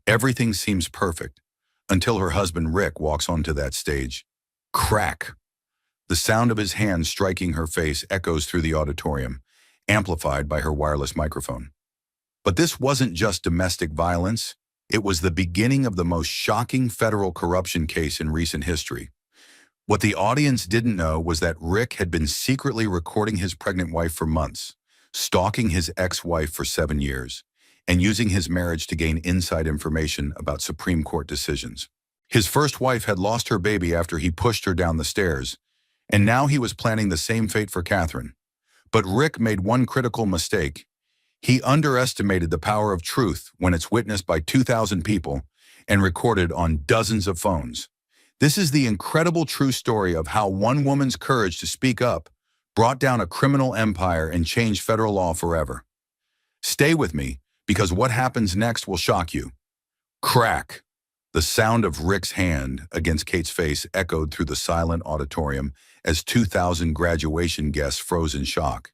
Everything seems perfect until her husband Rick walks onto that stage. Crack! The sound of his hand striking her face echoes through the auditorium, amplified by her wireless microphone. But this wasn't just domestic violence. It was the beginning of the most shocking federal corruption case in recent history. What the audience didn't know was that Rick had been secretly recording his pregnant wife for months, stalking his ex-wife for 7 years, and using his marriage to gain inside information about Supreme Court decisions. His first wife had lost her baby after he pushed her down the stairs, and now he was planning the same fate for Catherine. But Rick made one critical mistake. He underestimated the power of truth when it's witnessed by 2,000 people and recorded on dozens of phones. This is the incredible true story of how one woman's courage to speak up brought down a criminal empire and changed federal law forever. Stay with me, because what happens next will shock you. Crack! The sound of Rick's hand against Kate's face echoed through the silent auditorium as 2,000 graduation guests froze in shock.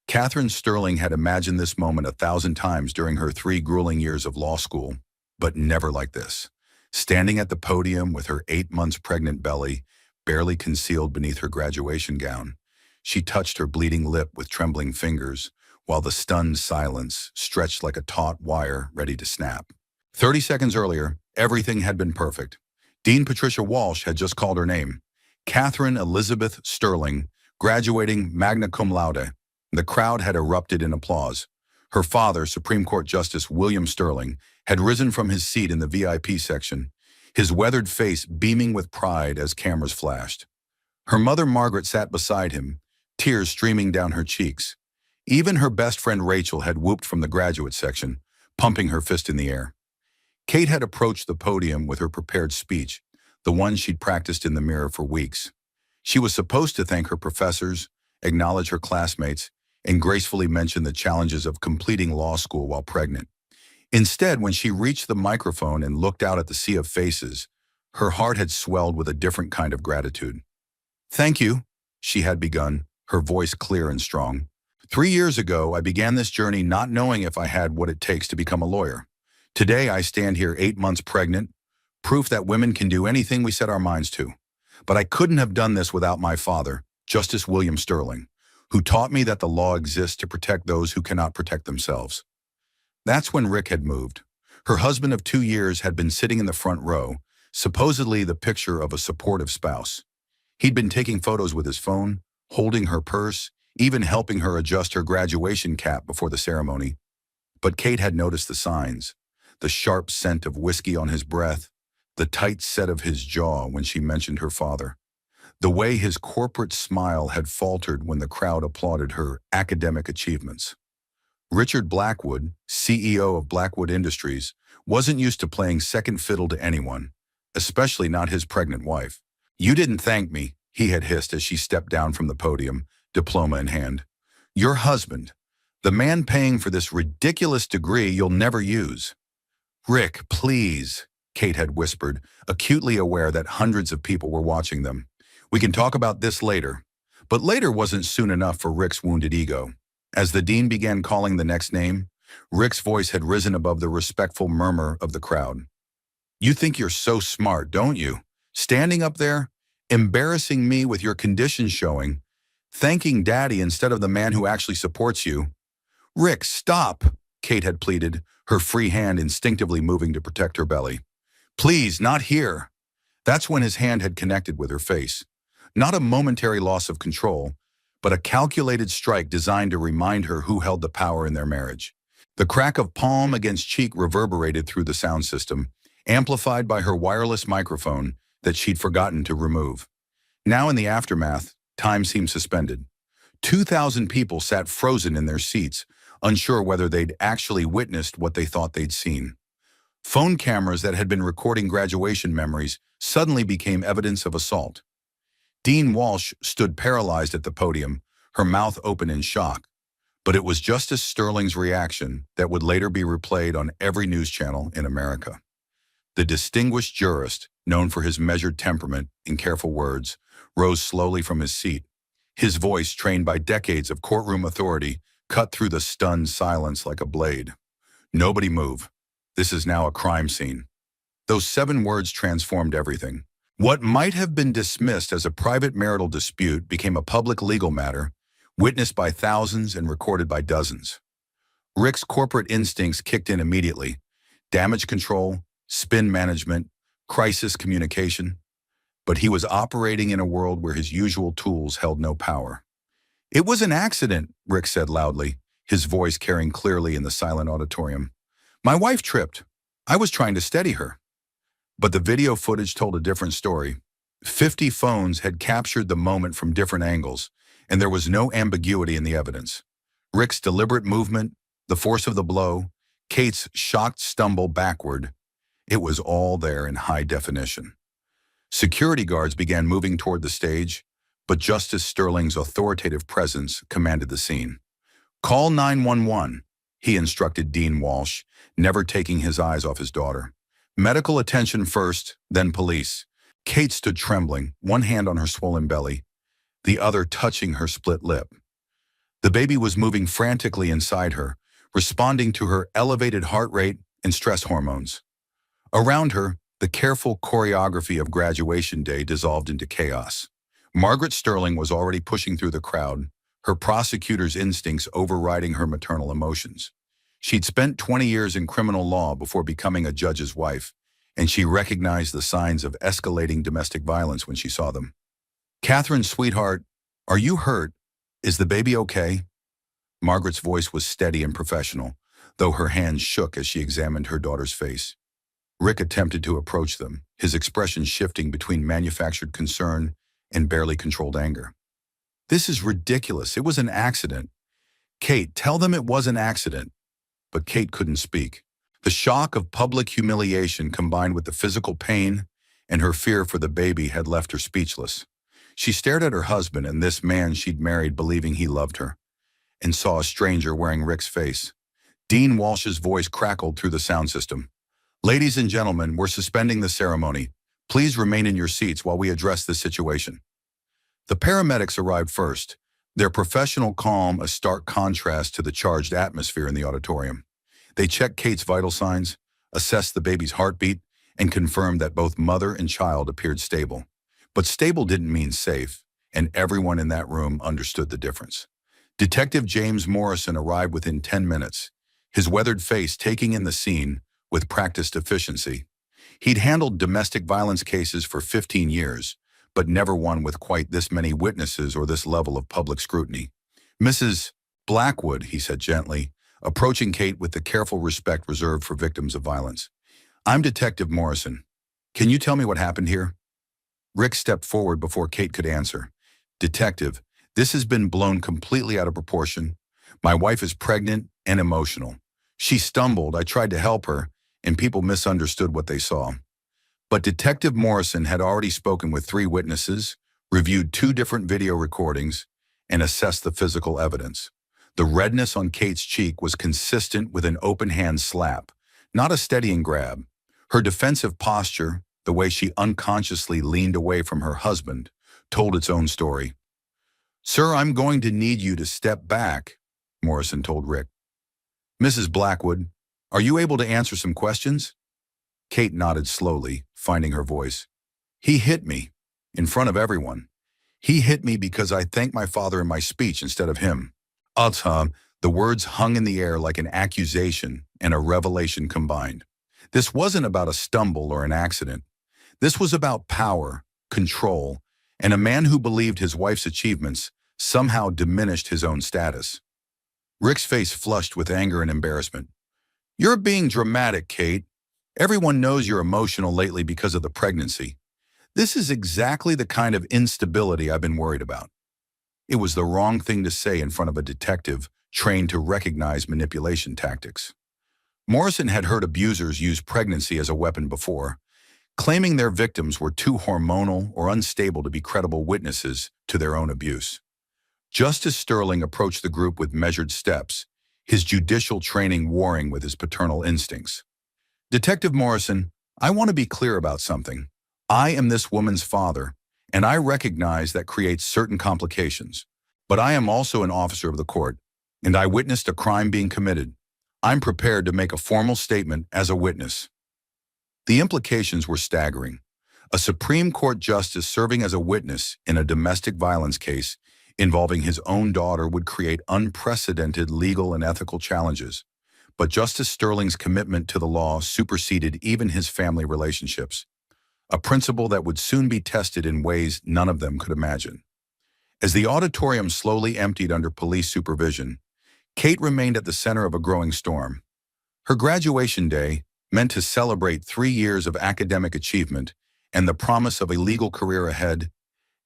Catherine Sterling had imagined this moment 1,000 times during her 3 grueling years of law school, but never like this. Standing at the podium with her 8 months pregnant belly barely concealed beneath her graduation gown, she touched her bleeding lip with trembling fingers, while the stunned silence stretched like a taut wire ready to snap. 30 seconds earlier, everything had been perfect. Dean Patricia Walsh had just called her name. Catherine Elizabeth Sterling, graduating magna cum laude. The crowd had erupted in applause. Her father, Supreme Court Justice William Sterling, had risen from his seat in the VIP section, his weathered face beaming with pride as cameras flashed. Her mother Margaret sat beside him, tears streaming down her cheeks. Even her best friend Rachel had whooped from the graduate section, pumping her fist in the air. Kate had approached the podium with her prepared speech, the one she'd practiced in the mirror for weeks. She was supposed to thank her professors, acknowledge her classmates, and gracefully mention the challenges of completing law school while pregnant. Instead, when she reached the microphone and looked out at the sea of faces, her heart had swelled with a different kind of gratitude. "Thank you," she had begun, her voice clear and strong. 3 years ago, I began this journey not knowing if I had what it takes to become a lawyer. Today, I stand here 8 months pregnant, proof that women can do anything we set our minds to. But I couldn't have done this without my father, Justice William Sterling, who taught me that the law exists to protect those who cannot protect themselves. That's when Rick had moved. Her husband of 2 years had been sitting in the front row, supposedly the picture of a supportive spouse. He'd been taking photos with his phone, holding her purse, even helping her adjust her graduation cap before the ceremony. But Kate had noticed the signs, the sharp scent of whiskey on his breath, the tight set of his jaw when she mentioned her father, the way his corporate smile had faltered when the crowd applauded her academic achievements. Richard Blackwood, CEO of Blackwood Industries, wasn't used to playing second fiddle to anyone, especially not his pregnant wife. "You didn't thank me," he had hissed as she stepped down from the podium, diploma in hand. "Your husband, the man paying for this ridiculous degree you'll never use." "Rick, please," Kate had whispered, acutely aware that hundreds of people were watching them. "We can talk about this later." But later wasn't soon enough for Rick's wounded ego. As the dean began calling the next name, Rick's voice had risen above the respectful murmur of the crowd. "You think you're so smart, don't you? Standing up there, embarrassing me with your conditions showing, thanking Daddy instead of the man who actually supports you." "Rick, stop," Kate had pleaded, her free hand instinctively moving to protect her belly. "Please, not here." That's when his hand had connected with her face. Not a momentary loss of control, but a calculated strike designed to remind her who held the power in their marriage. The crack of palm against cheek reverberated through the sound system, amplified by her wireless microphone that she'd forgotten to remove. Now in the aftermath, time seemed suspended. 2,000 people sat frozen in their seats, unsure whether they'd actually witnessed what they thought they'd seen. Phone cameras that had been recording graduation memories suddenly became evidence of assault. Dean Walsh stood paralyzed at the podium, her mouth open in shock. But it was Justice Sterling's reaction that would later be replayed on every news channel in America. The distinguished jurist, known for his measured temperament and careful words, rose slowly from his seat. His voice, trained by decades of courtroom authority, cut through the stunned silence like a blade. "Nobody move. This is now a crime scene. Those 7 words transformed everything. What might have been dismissed as a private marital dispute became a public legal matter, witnessed by thousands and recorded by dozens. Rick's corporate instincts kicked in immediately. Damage control, spin management, crisis communication. But he was operating in a world where his usual tools held no power. "It was an accident," Rick said loudly, his voice carrying clearly in the silent auditorium. "My wife tripped. I was trying to steady her." But the video footage told a different story. 50 phones had captured the moment from different angles, and there was no ambiguity in the evidence. Rick's deliberate movement, the force of the blow, Kate's shocked stumble backward, it was all there in high definition. Security guards began moving toward the stage, but Justice Sterling's authoritative presence commanded the scene. "Call 911, he instructed Dean Walsh, never taking his eyes off his daughter. "Medical attention first, then police." Kate stood trembling, one hand on her swollen belly, the other touching her split lip. The baby was moving frantically inside her, responding to her elevated heart rate and stress hormones. Around her, the careful choreography of graduation day dissolved into chaos. Margaret Sterling was already pushing through the crowd, her prosecutor's instincts overriding her maternal emotions. She'd spent 20 years in criminal law before becoming a judge's wife, and she recognized the signs of escalating domestic violence when she saw them. "Catherine, sweetheart, are you hurt? Is the baby okay?" Margaret's voice was steady and professional, though her hands shook as she examined her daughter's face. Rick attempted to approach them, his expression shifting between manufactured concern and barely controlled anger. "This is ridiculous. It was an accident. Kate, tell them it was an accident." But Kate couldn't speak. The shock of public humiliation combined with the physical pain and her fear for the baby had left her speechless. She stared at her husband and this man she'd married believing he loved her, and saw a stranger wearing Rick's face. Dean Walsh's voice crackled through the sound system. "Ladies and gentlemen, we're suspending the ceremony. Please remain in your seats while we address this situation." The paramedics arrived first, their professional calm a stark contrast to the charged atmosphere in the auditorium. They checked Kate's vital signs, assessed the baby's heartbeat, and confirmed that both mother and child appeared stable. But stable didn't mean safe, and everyone in that room understood the difference. Detective James Morrison arrived within 10 minutes, his weathered face taking in the scene with practiced efficiency. He'd handled domestic violence cases for 15 years, but never one with quite this many witnesses or this level of public scrutiny. "Mrs. Blackwood," he said gently, approaching Kate with the careful respect reserved for victims of violence. "I'm Detective Morrison. Can you tell me what happened here?" Rick stepped forward before Kate could answer. "Detective, this has been blown completely out of proportion. My wife is pregnant and emotional. She stumbled, I tried to help her, and people misunderstood what they saw." But Detective Morrison had already spoken with 3 witnesses, reviewed 2 different video recordings, and assessed the physical evidence. The redness on Kate's cheek was consistent with an open-hand slap, not a steadying grab. Her defensive posture, the way she unconsciously leaned away from her husband, told its own story. "Sir, I'm going to need you to step back," Morrison told Rick. "Mrs. Blackwood, are you able to answer some questions?" Kate nodded slowly, finding her voice. "He hit me, in front of everyone. He hit me because I thanked my father in my speech instead of him." The words hung in the air like an accusation and a revelation combined. This wasn't about a stumble or an accident. This was about power, control, and a man who believed his wife's achievements somehow diminished his own status. Rick's face flushed with anger and embarrassment. "You're being dramatic, Kate. Everyone knows you're emotional lately because of the pregnancy. This is exactly the kind of instability I've been worried about." It was the wrong thing to say in front of a detective trained to recognize manipulation tactics. Morrison had heard abusers use pregnancy as a weapon before, claiming their victims were too hormonal or unstable to be credible witnesses to their own abuse. Justice Sterling approached the group with measured steps, his judicial training warring with his paternal instincts. "Detective Morrison, I want to be clear about something. I am this woman's father, and I recognize that creates certain complications. But I am also an officer of the court, and I witnessed a crime being committed. I'm prepared to make a formal statement as a witness. The implications were staggering. A Supreme Court justice serving as a witness in a domestic violence case involving his own daughter would create unprecedented legal and ethical challenges. But Justice Sterling's commitment to the law superseded even his family relationships, a principle that would soon be tested in ways none of them could imagine. As the auditorium slowly emptied under police supervision, Kate remained at the center of a growing storm. Her graduation day, meant to celebrate 3 years of academic achievement and the promise of a legal career ahead,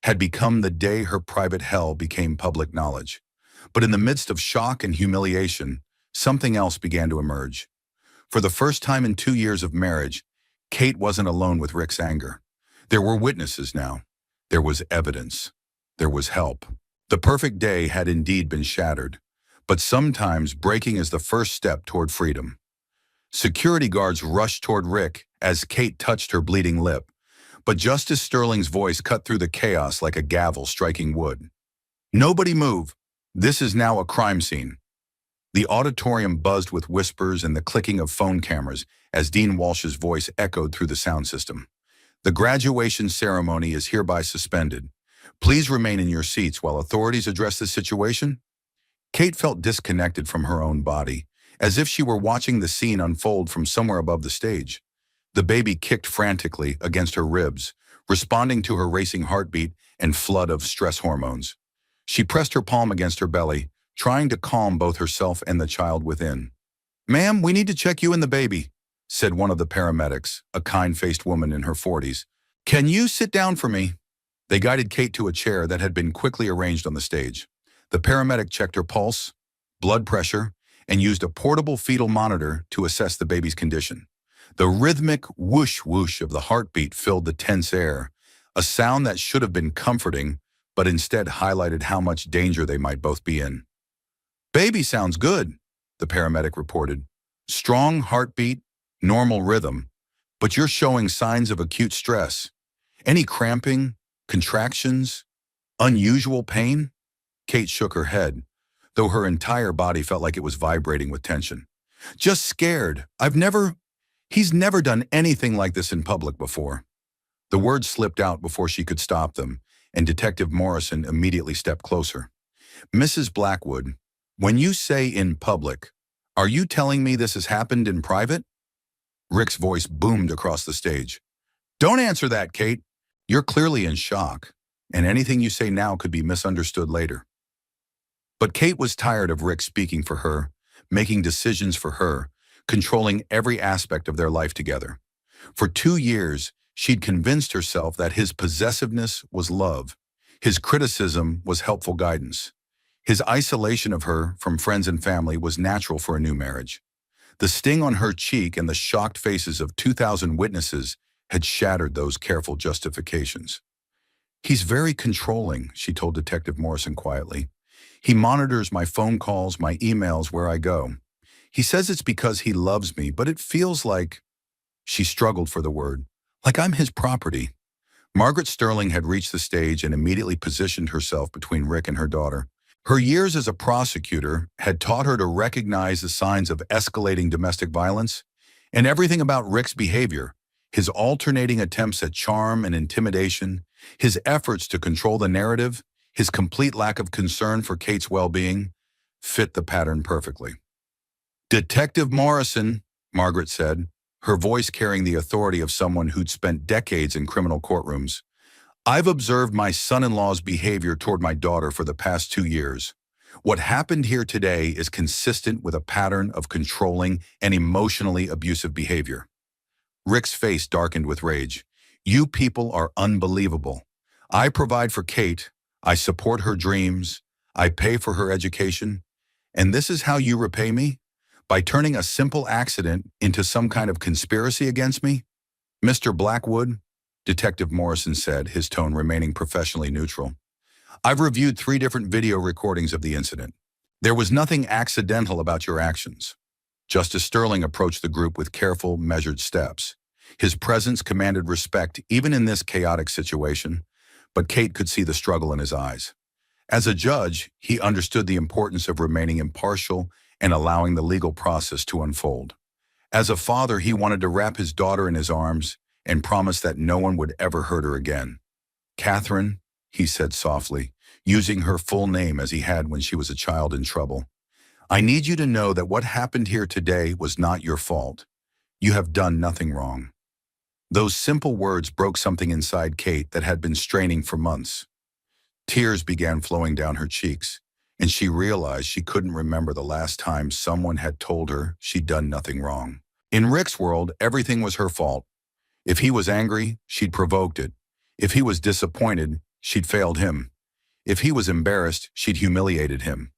had become the day her private hell became public knowledge. But in the midst of shock and humiliation, something else began to emerge. For the first time in 2 years of marriage, Kate wasn't alone with Rick's anger. There were witnesses now. There was evidence. There was help. The perfect day had indeed been shattered. But sometimes breaking is the first step toward freedom. Security guards rushed toward Rick as Kate touched her bleeding lip. But Justice Sterling's voice cut through the chaos like a gavel striking wood. "Nobody move. This is now a crime scene." The auditorium buzzed with whispers and the clicking of phone cameras as Dean Walsh's voice echoed through the sound system. "The graduation ceremony is hereby suspended. Please remain in your seats while authorities address the situation." Kate felt disconnected from her own body, as if she were watching the scene unfold from somewhere above the stage. The baby kicked frantically against her ribs, responding to her racing heartbeat and flood of stress hormones. She pressed her palm against her belly, trying to calm both herself and the child within. "Ma'am, we need to check you and the baby," said one of the paramedics, a kind-faced woman in her 40s. "Can you sit down for me?" They guided Kate to a chair that had been quickly arranged on the stage. The paramedic checked her pulse, blood pressure, and used a portable fetal monitor to assess the baby's condition. The rhythmic whoosh-whoosh of the heartbeat filled the tense air, a sound that should have been comforting, but instead highlighted how much danger they might both be in. "Baby sounds good," the paramedic reported. "Strong heartbeat, normal rhythm, but you're showing signs of acute stress. Any cramping, contractions, unusual pain?" Kate shook her head, though her entire body felt like it was vibrating with tension. "Just scared. He's never done anything like this in public before." The words slipped out before she could stop them, and Detective Morrison immediately stepped closer. "Mrs. Blackwood, when you say in public, are you telling me this has happened in private?" Rick's voice boomed across the stage. "Don't answer that, Kate. You're clearly in shock, and anything you say now could be misunderstood later." But Kate was tired of Rick speaking for her, making decisions for her, controlling every aspect of their life together. For 2 years, she'd convinced herself that his possessiveness was love, his criticism was helpful guidance, his isolation of her from friends and family was natural for a new marriage. The sting on her cheek and the shocked faces of 2,000 witnesses had shattered those careful justifications. "He's very controlling," she told Detective Morrison quietly. "He monitors my phone calls, my emails, where I go. He says it's because he loves me, but it feels like—" She struggled for the word. "Like I'm his property." Margaret Sterling had reached the stage and immediately positioned herself between Rick and her daughter. Her years as a prosecutor had taught her to recognize the signs of escalating domestic violence, and everything about Rick's behavior, his alternating attempts at charm and intimidation, his efforts to control the narrative, his complete lack of concern for Kate's well-being, fit the pattern perfectly. "Detective Morrison," Margaret said, her voice carrying the authority of someone who'd spent decades in criminal courtrooms, "I've observed my son-in-law's behavior toward my daughter for the past 2 years. What happened here today is consistent with a pattern of controlling and emotionally abusive behavior." Rick's face darkened with rage. "You people are unbelievable. I provide for Kate, I support her dreams, I pay for her education, and this is how you repay me? By turning a simple accident into some kind of conspiracy against me?" "Mr. Blackwood," Detective Morrison said, his tone remaining professionally neutral, "I've reviewed 3 different video recordings of the incident. There was nothing accidental about your actions." Justice Sterling approached the group with careful, measured steps. His presence commanded respect even in this chaotic situation, but Kate could see the struggle in his eyes. As a judge, he understood the importance of remaining impartial and allowing the legal process to unfold. As a father, he wanted to wrap his daughter in his arms and promise that no one would ever hurt her again. "Catherine," he said softly, using her full name as he had when she was a child in trouble, "I need you to know that what happened here today was not your fault. You have done nothing wrong." Those simple words broke something inside Kate that had been straining for months. Tears began flowing down her cheeks, and she realized she couldn't remember the last time someone had told her she'd done nothing wrong. In Rick's world, everything was her fault. If he was angry, she'd provoked it. If he was disappointed, she'd failed him. If he was embarrassed, she'd humiliated him.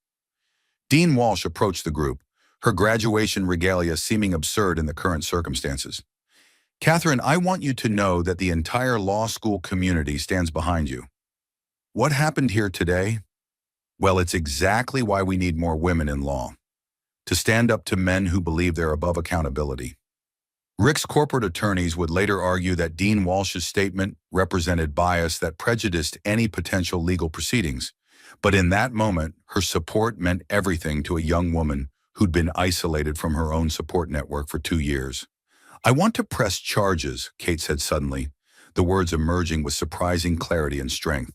Dean Walsh approached the group, her graduation regalia seeming absurd in the current circumstances. "Catherine, I want you to know that the entire law school community stands behind you. What happened here today? Well, it's exactly why we need more women in law. To stand up to men who believe they're above accountability." Rick's corporate attorneys would later argue that Dean Walsh's statement represented bias that prejudiced any potential legal proceedings. But in that moment, her support meant everything to a young woman who'd been isolated from her own support network for 2 years. "I want to press charges," Kate said suddenly, the words emerging with surprising clarity and strength.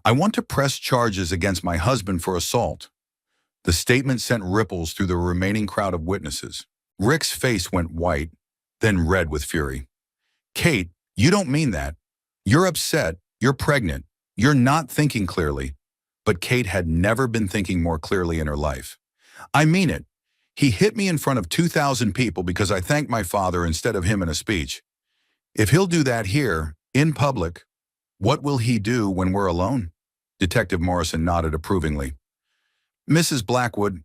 "I want to press charges against my husband for assault." The statement sent ripples through the remaining crowd of witnesses. Rick's face went white, then red with fury. "Kate, you don't mean that. You're upset, you're pregnant, you're not thinking clearly." But Kate had never been thinking more clearly in her life. "I mean it. He hit me in front of 2,000 people because I thanked my father instead of him in a speech. If he'll do that here, in public, what will he do when we're alone?" Detective Morrison nodded approvingly. "Mrs. Blackwood,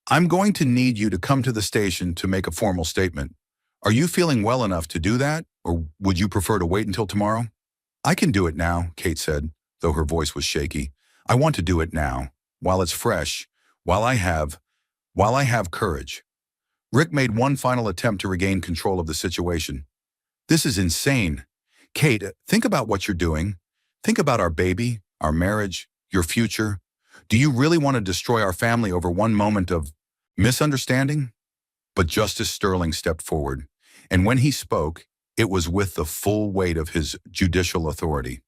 I'm going to need you to come to the station to make a formal statement. Are you feeling well enough to do that, or would you prefer to wait until tomorrow?" "I can do it now," Kate said, though her voice was shaky. "I want to do it now, while it's fresh, while I have courage." Rick made one final attempt to regain control of the situation. "This is insane. Kate, think about what you're doing. Think about our baby, our marriage, your future. Do you really want to destroy our family over one moment of misunderstanding?" But Justice Sterling stepped forward, and when he spoke, it was with the full weight of his judicial authority.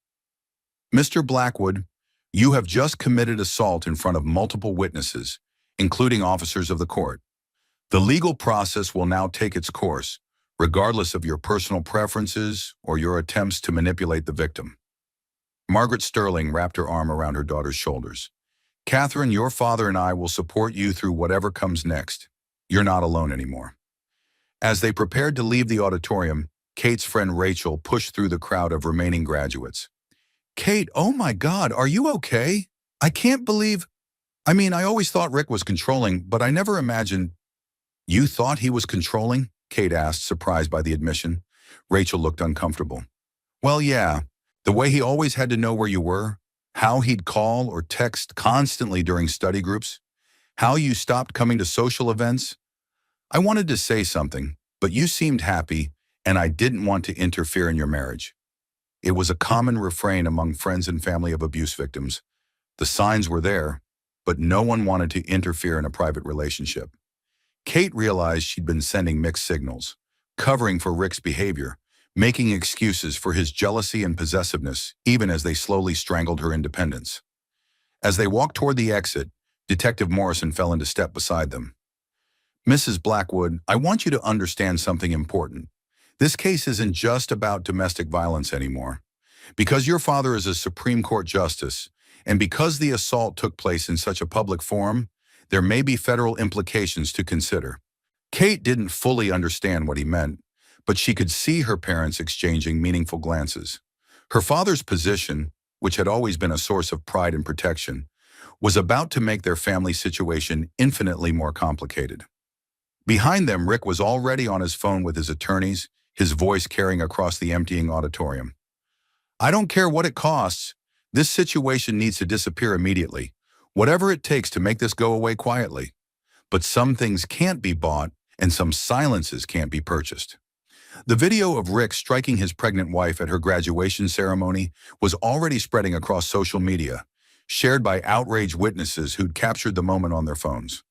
"Mr. Blackwood, you have just committed assault in front of multiple witnesses, including officers of the court. The legal process will now take its course, regardless of your personal preferences or your attempts to manipulate the victim." Margaret Sterling wrapped her arm around her daughter's shoulders. "Catherine, your father and I will support you through whatever comes next. You're not alone anymore." As they prepared to leave the auditorium, Kate's friend Rachel pushed through the crowd of remaining graduates. "Kate, oh my God, are you okay? I can't believe... I always thought Rick was controlling, but I never imagined..." "You thought he was controlling?" Kate asked, surprised by the admission. Rachel looked uncomfortable. "Well, yeah. The way he always had to know where you were, how he'd call or text constantly during study groups, how you stopped coming to social events. I wanted to say something, but you seemed happy, and I didn't want to interfere in your marriage." It was a common refrain among friends and family of abuse victims. The signs were there, but no one wanted to interfere in a private relationship. Kate realized she'd been sending mixed signals, covering for Rick's behavior, making excuses for his jealousy and possessiveness, even as they slowly strangled her independence. As they walked toward the exit, Detective Morrison fell into step beside them. "Mrs. Blackwood, I want you to understand something important. This case isn't just about domestic violence anymore. Because your father is a Supreme Court justice, and because the assault took place in such a public forum, there may be federal implications to consider." Kate didn't fully understand what he meant, but she could see her parents exchanging meaningful glances. Her father's position, which had always been a source of pride and protection, was about to make their family situation infinitely more complicated. Behind them, Rick was already on his phone with his attorneys, his voice carrying across the emptying auditorium. "I don't care what it costs. This situation needs to disappear immediately, whatever it takes to make this go away quietly. But some things can't be bought, and some silences can't be purchased." The video of Rick striking his pregnant wife at her graduation ceremony was already spreading across social media, shared by outraged witnesses who'd captured the moment on their phones.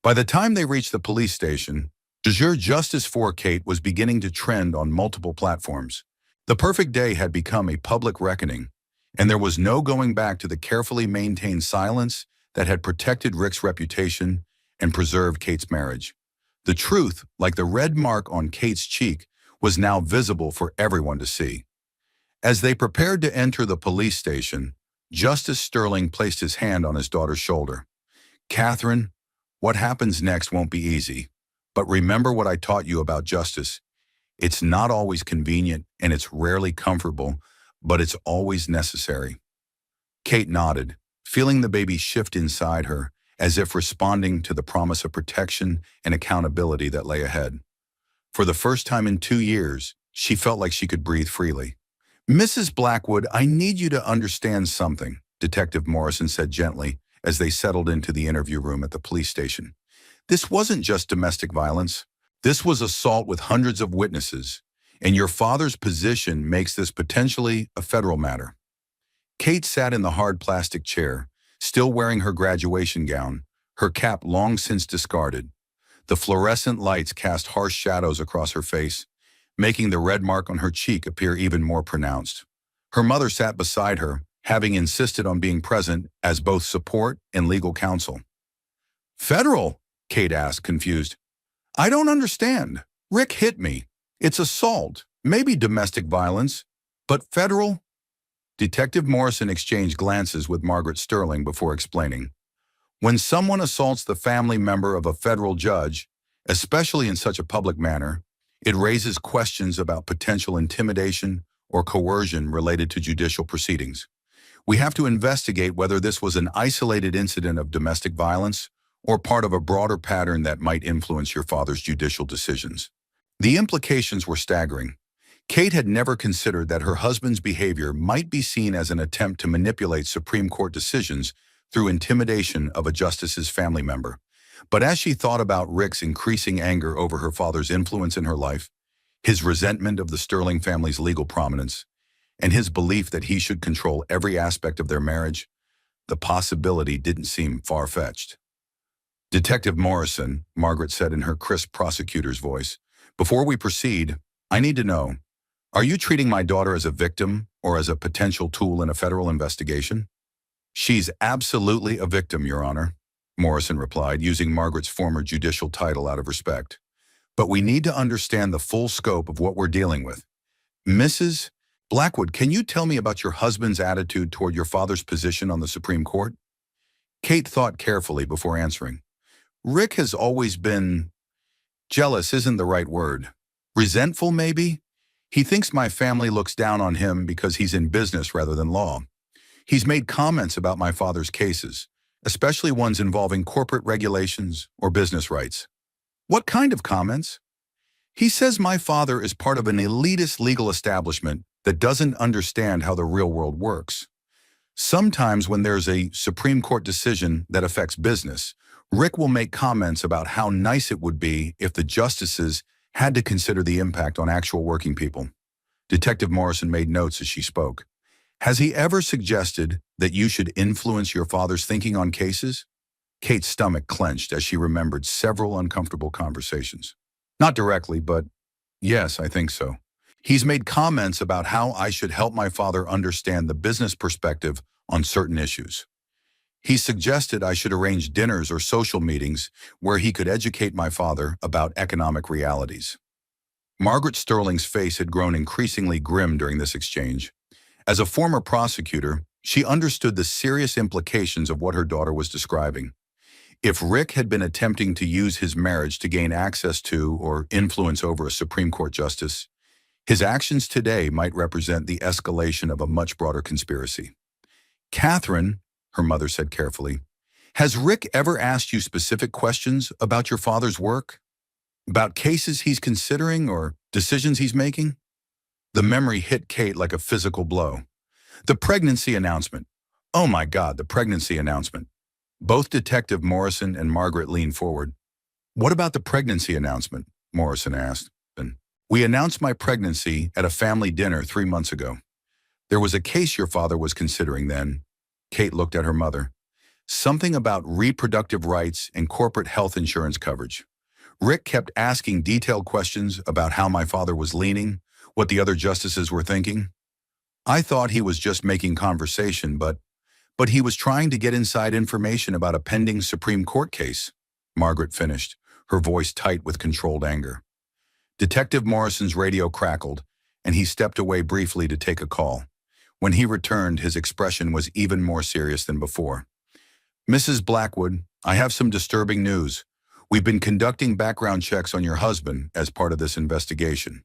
By the time they reached the police station, de jure justice for Kate was beginning to trend on multiple platforms. The perfect day had become a public reckoning, and there was no going back to the carefully maintained silence that had protected Rick's reputation and preserved Kate's marriage. The truth, like the red mark on Kate's cheek, was now visible for everyone to see. As they prepared to enter the police station, Justice Sterling placed his hand on his daughter's shoulder. "Catherine, what happens next won't be easy, but remember what I taught you about justice. It's not always convenient and it's rarely comfortable, but it's always necessary." Kate nodded, feeling the baby shift inside her, as if responding to the promise of protection and accountability that lay ahead. For the first time in 2 years, she felt like she could breathe freely. "Mrs. Blackwood, I need you to understand something," Detective Morrison said gently as they settled into the interview room at the police station. "This wasn't just domestic violence. This was assault with hundreds of witnesses, and your father's position makes this potentially a federal matter." Kate sat in the hard plastic chair, still wearing her graduation gown, her cap long since discarded. The fluorescent lights cast harsh shadows across her face, making the red mark on her cheek appear even more pronounced. Her mother sat beside her, having insisted on being present as both support and legal counsel. "Federal?" Kate asked, confused. "I don't understand. Rick hit me. It's assault, maybe domestic violence, but federal?" Detective Morrison exchanged glances with Margaret Sterling before explaining. "When someone assaults the family member of a federal judge, especially in such a public manner, it raises questions about potential intimidation or coercion related to judicial proceedings. We have to investigate whether this was an isolated incident of domestic violence or part of a broader pattern that might influence your father's judicial decisions." The implications were staggering. Kate had never considered that her husband's behavior might be seen as an attempt to manipulate Supreme Court decisions through intimidation of a justice's family member. But as she thought about Rick's increasing anger over her father's influence in her life, his resentment of the Sterling family's legal prominence, and his belief that he should control every aspect of their marriage, the possibility didn't seem far-fetched. "Detective Morrison," Margaret said in her crisp prosecutor's voice, "before we proceed, I need to know, are you treating my daughter as a victim or as a potential tool in a federal investigation?" "She's absolutely a victim, Your Honor," Morrison replied, using Margaret's former judicial title out of respect. "But we need to understand the full scope of what we're dealing with. Mrs. Blackwood, can you tell me about your husband's attitude toward your father's position on the Supreme Court?" Kate thought carefully before answering. "Rick has always been, jealous isn't the right word. Resentful, maybe? He thinks my family looks down on him because he's in business rather than law. He's made comments about my father's cases, especially ones involving corporate regulations or business rights." "What kind of comments?" "He says my father is part of an elitist legal establishment that doesn't understand how the real world works. Sometimes when there's a Supreme Court decision that affects business, Rick will make comments about how nice it would be if the justices had to consider the impact on actual working people." Detective Morrison made notes as she spoke. "Has he ever suggested that you should influence your father's thinking on cases?" Kate's stomach clenched as she remembered several uncomfortable conversations. "Not directly, but yes, I think so. He's made comments about how I should help my father understand the business perspective on certain issues. He suggested I should arrange dinners or social meetings where he could educate my father about economic realities." Margaret Sterling's face had grown increasingly grim during this exchange. As a former prosecutor, she understood the serious implications of what her daughter was describing. If Rick had been attempting to use his marriage to gain access to or influence over a Supreme Court justice, his actions today might represent the escalation of a much broader conspiracy. "Catherine," her mother said carefully, "has Rick ever asked you specific questions about your father's work? About cases he's considering or decisions he's making?" The memory hit Kate like a physical blow. The pregnancy announcement. Oh my God, the pregnancy announcement. Both Detective Morrison and Margaret leaned forward. "What about the pregnancy announcement?" Morrison asked. "We announced my pregnancy at a family dinner 3 months ago. There was a case your father was considering then." Kate looked at her mother. Something about reproductive rights and corporate health insurance coverage. Rick kept asking detailed questions about how my father was leaning, what the other justices were thinking. I thought he was just making conversation, but he was trying to get inside information about a pending Supreme Court case. Margaret finished, her voice tight with controlled anger. Detective Morrison's radio crackled, and he stepped away briefly to take a call. When he returned, his expression was even more serious than before. Mrs. Blackwood, I have some disturbing news. We've been conducting background checks on your husband as part of this investigation.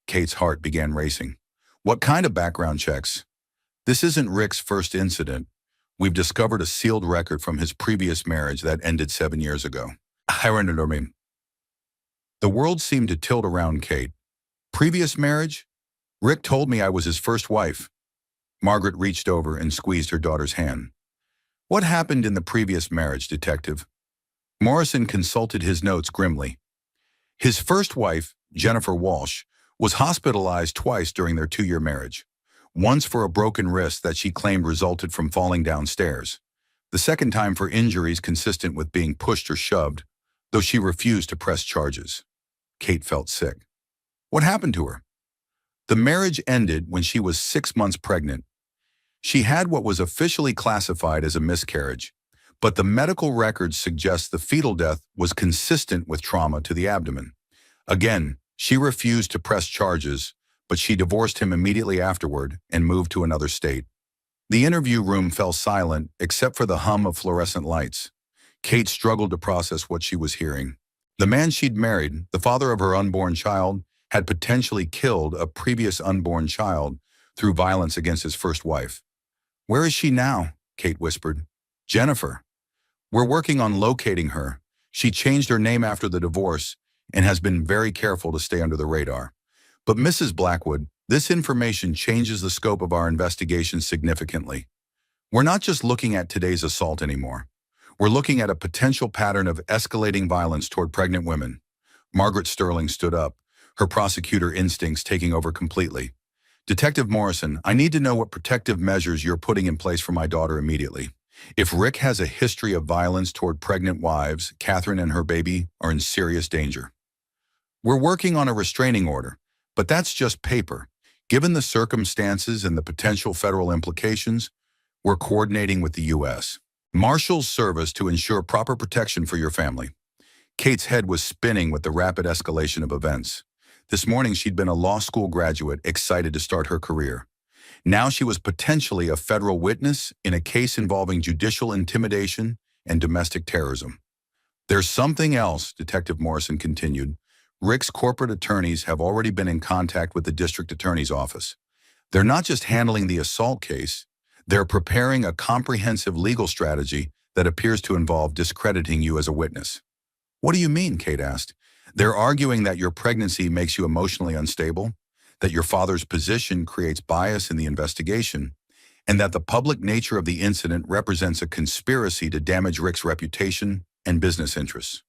Kate's heart began racing. What kind of background checks? This isn't Rick's first incident. We've discovered a sealed record from his previous marriage that ended 7 years ago. The world seemed to tilt around Kate. Previous marriage? Rick told me I was his first wife. Margaret reached over and squeezed her daughter's hand. What happened in the previous marriage, Detective? Morrison consulted his notes grimly. His first wife, Jennifer Walsh, was hospitalized twice during their 2-year marriage. Once for a broken wrist that she claimed resulted from falling downstairs. The second time for injuries consistent with being pushed or shoved, though she refused to press charges. Kate felt sick. What happened to her? The marriage ended when she was 6 months pregnant. She had what was officially classified as a miscarriage, but the medical records suggest the fetal death was consistent with trauma to the abdomen. Again, she refused to press charges, but she divorced him immediately afterward and moved to another state. The interview room fell silent except for the hum of fluorescent lights. Kate struggled to process what she was hearing. The man she'd married, the father of her unborn child, had potentially killed a previous unborn child through violence against his first wife. Where is she now? Kate whispered. Jennifer. We're working on locating her. She changed her name after the divorce and has been very careful to stay under the radar. But Mrs. Blackwood, this information changes the scope of our investigation significantly. We're not just looking at today's assault anymore. We're looking at a potential pattern of escalating violence toward pregnant women. Margaret Sterling stood up, her prosecutor instincts taking over completely. Detective Morrison, I need to know what protective measures you're putting in place for my daughter immediately. If Rick has a history of violence toward pregnant wives, Catherine and her baby are in serious danger. We're working on a restraining order, but that's just paper. Given the circumstances and the potential federal implications, we're coordinating with the U.S. Marshals Service to ensure proper protection for your family. Kate's head was spinning with the rapid escalation of events. This morning she'd been a law school graduate excited to start her career. Now she was potentially a federal witness in a case involving judicial intimidation and domestic terrorism. There's something else, Detective Morrison continued. Rick's corporate attorneys have already been in contact with the district attorney's office. They're not just handling the assault case, they're preparing a comprehensive legal strategy that appears to involve discrediting you as a witness. What do you mean? Kate asked. They're arguing that your pregnancy makes you emotionally unstable, that your father's position creates bias in the investigation, and that the public nature of the incident represents a conspiracy to damage Rick's reputation and business interests.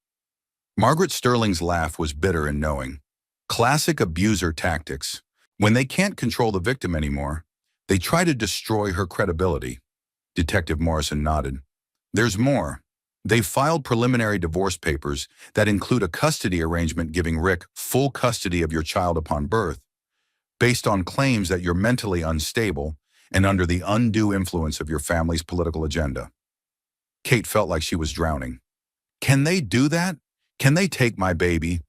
Margaret Sterling's laugh was bitter and knowing. Classic abuser tactics. When they can't control the victim anymore, they try to destroy her credibility. Detective Morrison nodded. There's more. They filed preliminary divorce papers that include a custody arrangement giving Rick full custody of your child upon birth, based on claims that you're mentally unstable and under the undue influence of your family's political agenda. Kate felt like she was drowning. Can they do that? Can they take my baby?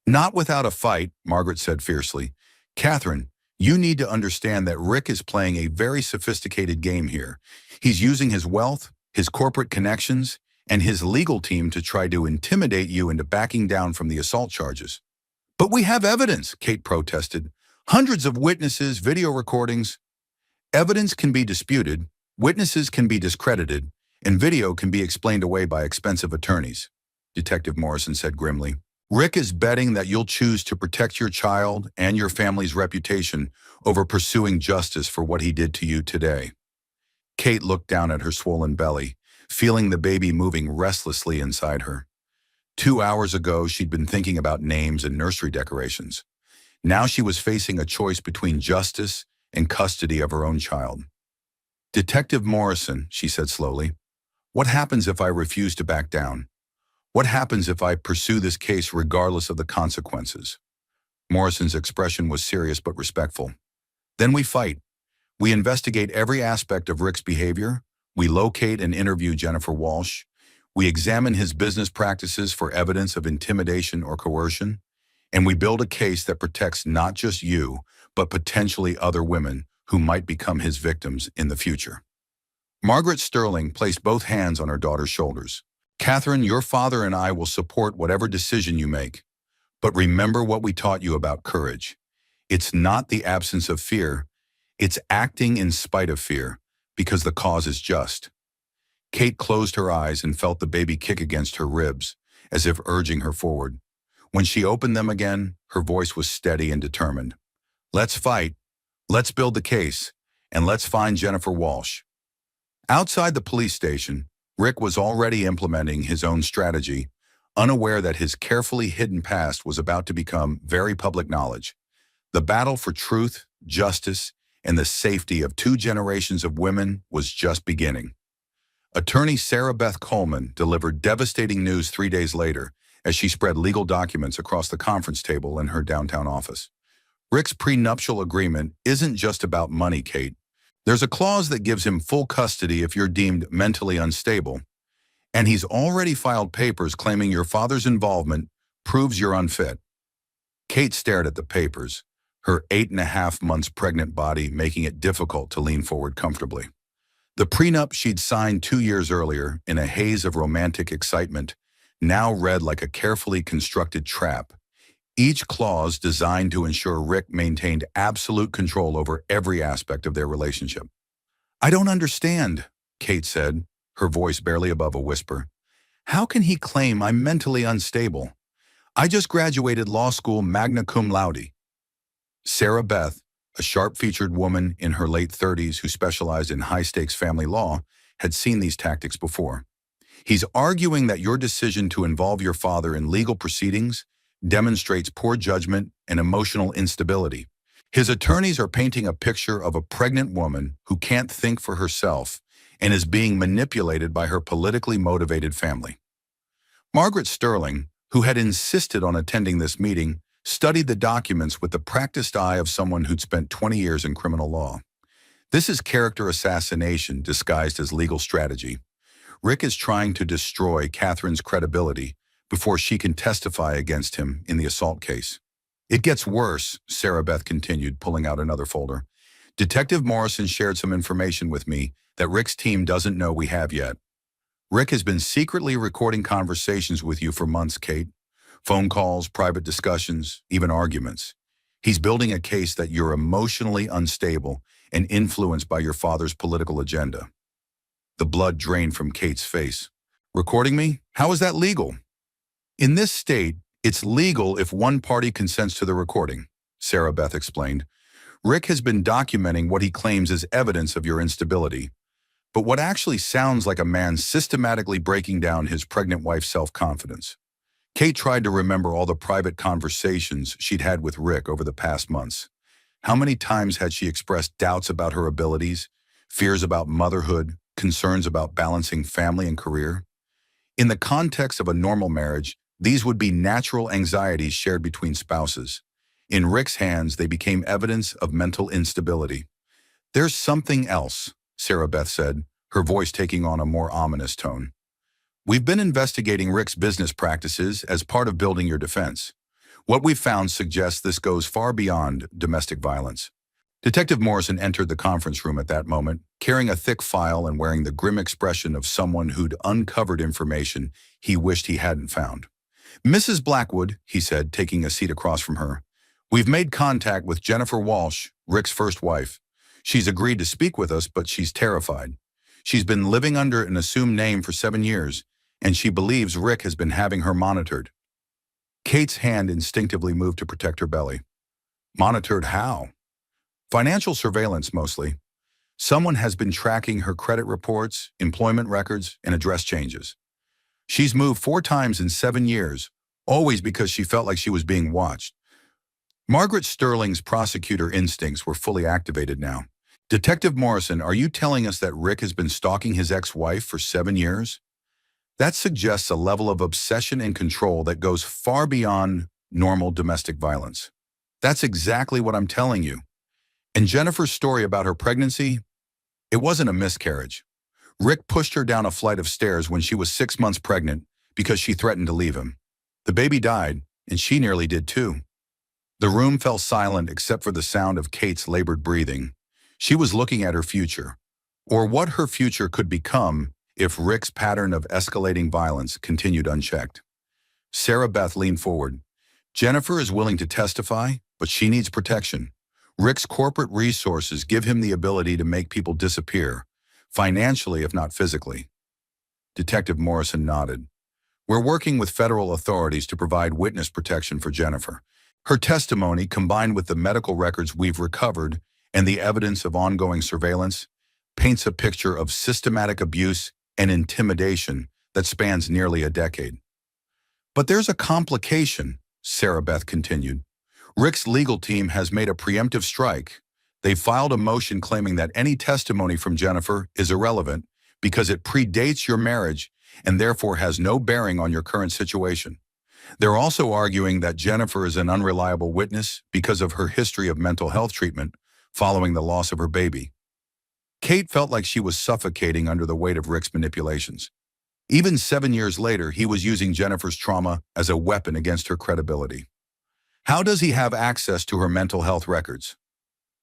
Not without a fight, Margaret said fiercely. Catherine, you need to understand that Rick is playing a very sophisticated game here. He's using his wealth, his corporate connections, and his legal team to try to intimidate you into backing down from the assault charges. But we have evidence, Kate protested. Hundreds of witnesses, video recordings. Evidence can be disputed, witnesses can be discredited, and video can be explained away by expensive attorneys, Detective Morrison said grimly. Rick is betting that you'll choose to protect your child and your family's reputation over pursuing justice for what he did to you today. Kate looked down at her swollen belly, feeling the baby moving restlessly inside her. 2 hours ago, she'd been thinking about names and nursery decorations. Now she was facing a choice between justice and custody of her own child. Detective Morrison, she said slowly, What happens if I refuse to back down? What happens if I pursue this case regardless of the consequences? Morrison's expression was serious but respectful. Then we fight. We investigate every aspect of Rick's behavior. We locate and interview Jennifer Walsh. We examine his business practices for evidence of intimidation or coercion. And we build a case that protects not just you, but potentially other women who might become his victims in the future. Margaret Sterling placed both hands on her daughter's shoulders. Catherine, your father and I will support whatever decision you make. But remember what we taught you about courage. It's not the absence of fear. It's acting in spite of fear, because the cause is just. Kate closed her eyes and felt the baby kick against her ribs, as if urging her forward. When she opened them again, her voice was steady and determined. Let's fight. Let's build the case. And let's find Jennifer Walsh. Outside the police station, Rick was already implementing his own strategy, unaware that his carefully hidden past was about to become very public knowledge. The battle for truth, justice, and the safety of 2 generations of women was just beginning. Attorney Sarah Beth Coleman delivered devastating news 3 days later as she spread legal documents across the conference table in her downtown office. Rick's prenuptial agreement isn't just about money, Kate. There's a clause that gives him full custody if you're deemed mentally unstable, and he's already filed papers claiming your father's involvement proves you're unfit. Kate stared at the papers, her 8.5 months pregnant body making it difficult to lean forward comfortably. The prenup she'd signed 2 years earlier in a haze of romantic excitement now read like a carefully constructed trap, each clause designed to ensure Rick maintained absolute control over every aspect of their relationship. I don't understand, Kate said, her voice barely above a whisper. How can he claim I'm mentally unstable? I just graduated law school magna cum laude. Sarah Beth, a sharp-featured woman in her late 30s who specialized in high-stakes family law, had seen these tactics before. He's arguing that your decision to involve your father in legal proceedings demonstrates poor judgment and emotional instability. His attorneys are painting a picture of a pregnant woman who can't think for herself and is being manipulated by her politically motivated family. Margaret Sterling, who had insisted on attending this meeting, studied the documents with the practiced eye of someone who'd spent 20 years in criminal law. This is character assassination disguised as legal strategy. Rick is trying to destroy Catherine's credibility before she can testify against him in the assault case. It gets worse, Sarah Beth continued, pulling out another folder. Detective Morrison shared some information with me that Rick's team doesn't know we have yet. Rick has been secretly recording conversations with you for months, Kate. Phone calls, private discussions, even arguments. He's building a case that you're emotionally unstable and influenced by your father's political agenda. The blood drained from Kate's face. Recording me? How is that legal? In this state, it's legal if one party consents to the recording, Sarah Beth explained. Rick has been documenting what he claims is evidence of your instability, but what actually sounds like a man systematically breaking down his pregnant wife's self-confidence. Kate tried to remember all the private conversations she'd had with Rick over the past months. How many times had she expressed doubts about her abilities, fears about motherhood, concerns about balancing family and career? In the context of a normal marriage, these would be natural anxieties shared between spouses. In Rick's hands, they became evidence of mental instability. There's something else, Sarah Beth said, her voice taking on a more ominous tone. We've been investigating Rick's business practices as part of building your defense. What we've found suggests this goes far beyond domestic violence. Detective Morrison entered the conference room at that moment, carrying a thick file and wearing the grim expression of someone who'd uncovered information he wished he hadn't found. Mrs. Blackwood, he said, taking a seat across from her, we've made contact with Jennifer Walsh, Rick's first wife. She's agreed to speak with us, but she's terrified. She's been living under an assumed name for 7 years, and she believes Rick has been having her monitored. Kate's hand instinctively moved to protect her belly. Monitored how? Financial surveillance, mostly. Someone has been tracking her credit reports, employment records, and address changes. She's moved 4 times in 7 years, always because she felt like she was being watched. Margaret Sterling's prosecutor instincts were fully activated now. Detective Morrison, are you telling us that Rick has been stalking his ex-wife for 7 years? That suggests a level of obsession and control that goes far beyond normal domestic violence. That's exactly what I'm telling you. And Jennifer's story about her pregnancy, it wasn't a miscarriage. Rick pushed her down a flight of stairs when she was 6 months pregnant because she threatened to leave him. The baby died, and she nearly did too. The room fell silent except for the sound of Kate's labored breathing. She was looking at her future, or what her future could become if Rick's pattern of escalating violence continued unchecked. Sarah Beth leaned forward. Jennifer is willing to testify, but she needs protection. Rick's corporate resources give him the ability to make people disappear, financially if not physically. Detective Morrison nodded. We're working with federal authorities to provide witness protection for Jennifer. Her testimony, combined with the medical records we've recovered and the evidence of ongoing surveillance, paints a picture of systematic abuse and intimidation that spans nearly a decade. But there's a complication, Sarah Beth continued. Rick's legal team has made a preemptive strike. They filed a motion claiming that any testimony from Jennifer is irrelevant because it predates your marriage and therefore has no bearing on your current situation. They're also arguing that Jennifer is an unreliable witness because of her history of mental health treatment following the loss of her baby. Kate felt like she was suffocating under the weight of Rick's manipulations. Even 7 years later, he was using Jennifer's trauma as a weapon against her credibility. How does he have access to her mental health records?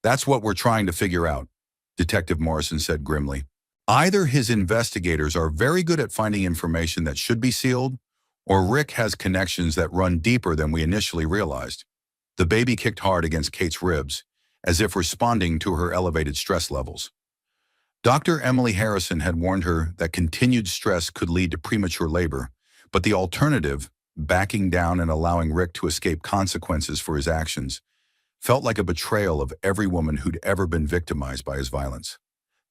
That's what we're trying to figure out, Detective Morrison said grimly. Either his investigators are very good at finding information that should be sealed, or Rick has connections that run deeper than we initially realized. The baby kicked hard against Kate's ribs, as if responding to her elevated stress levels. Dr. Emily Harrison had warned her that continued stress could lead to premature labor, but the alternative, backing down and allowing Rick to escape consequences for his actions, felt like a betrayal of every woman who'd ever been victimized by his violence.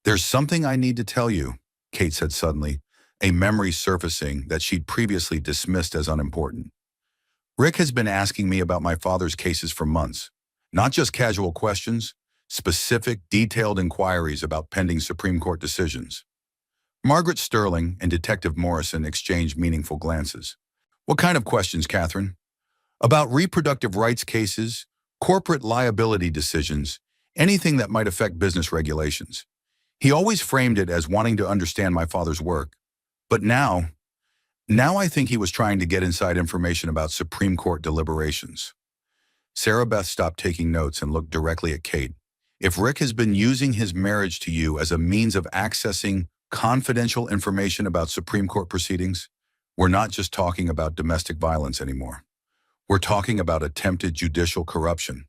There's something I need to tell you, Kate said suddenly, a memory surfacing that she'd previously dismissed as unimportant. Rick has been asking me about my father's cases for months. Not just casual questions, specific, detailed inquiries about pending Supreme Court decisions. Margaret Sterling and Detective Morrison exchanged meaningful glances. What kind of questions, Catherine? About reproductive rights cases, corporate liability decisions, anything that might affect business regulations. He always framed it as wanting to understand my father's work. But now I think he was trying to get inside information about Supreme Court deliberations. Sarah Beth stopped taking notes and looked directly at Kate. If Rick has been using his marriage to you as a means of accessing confidential information about Supreme Court proceedings, we're not just talking about domestic violence anymore. We're talking about attempted judicial corruption.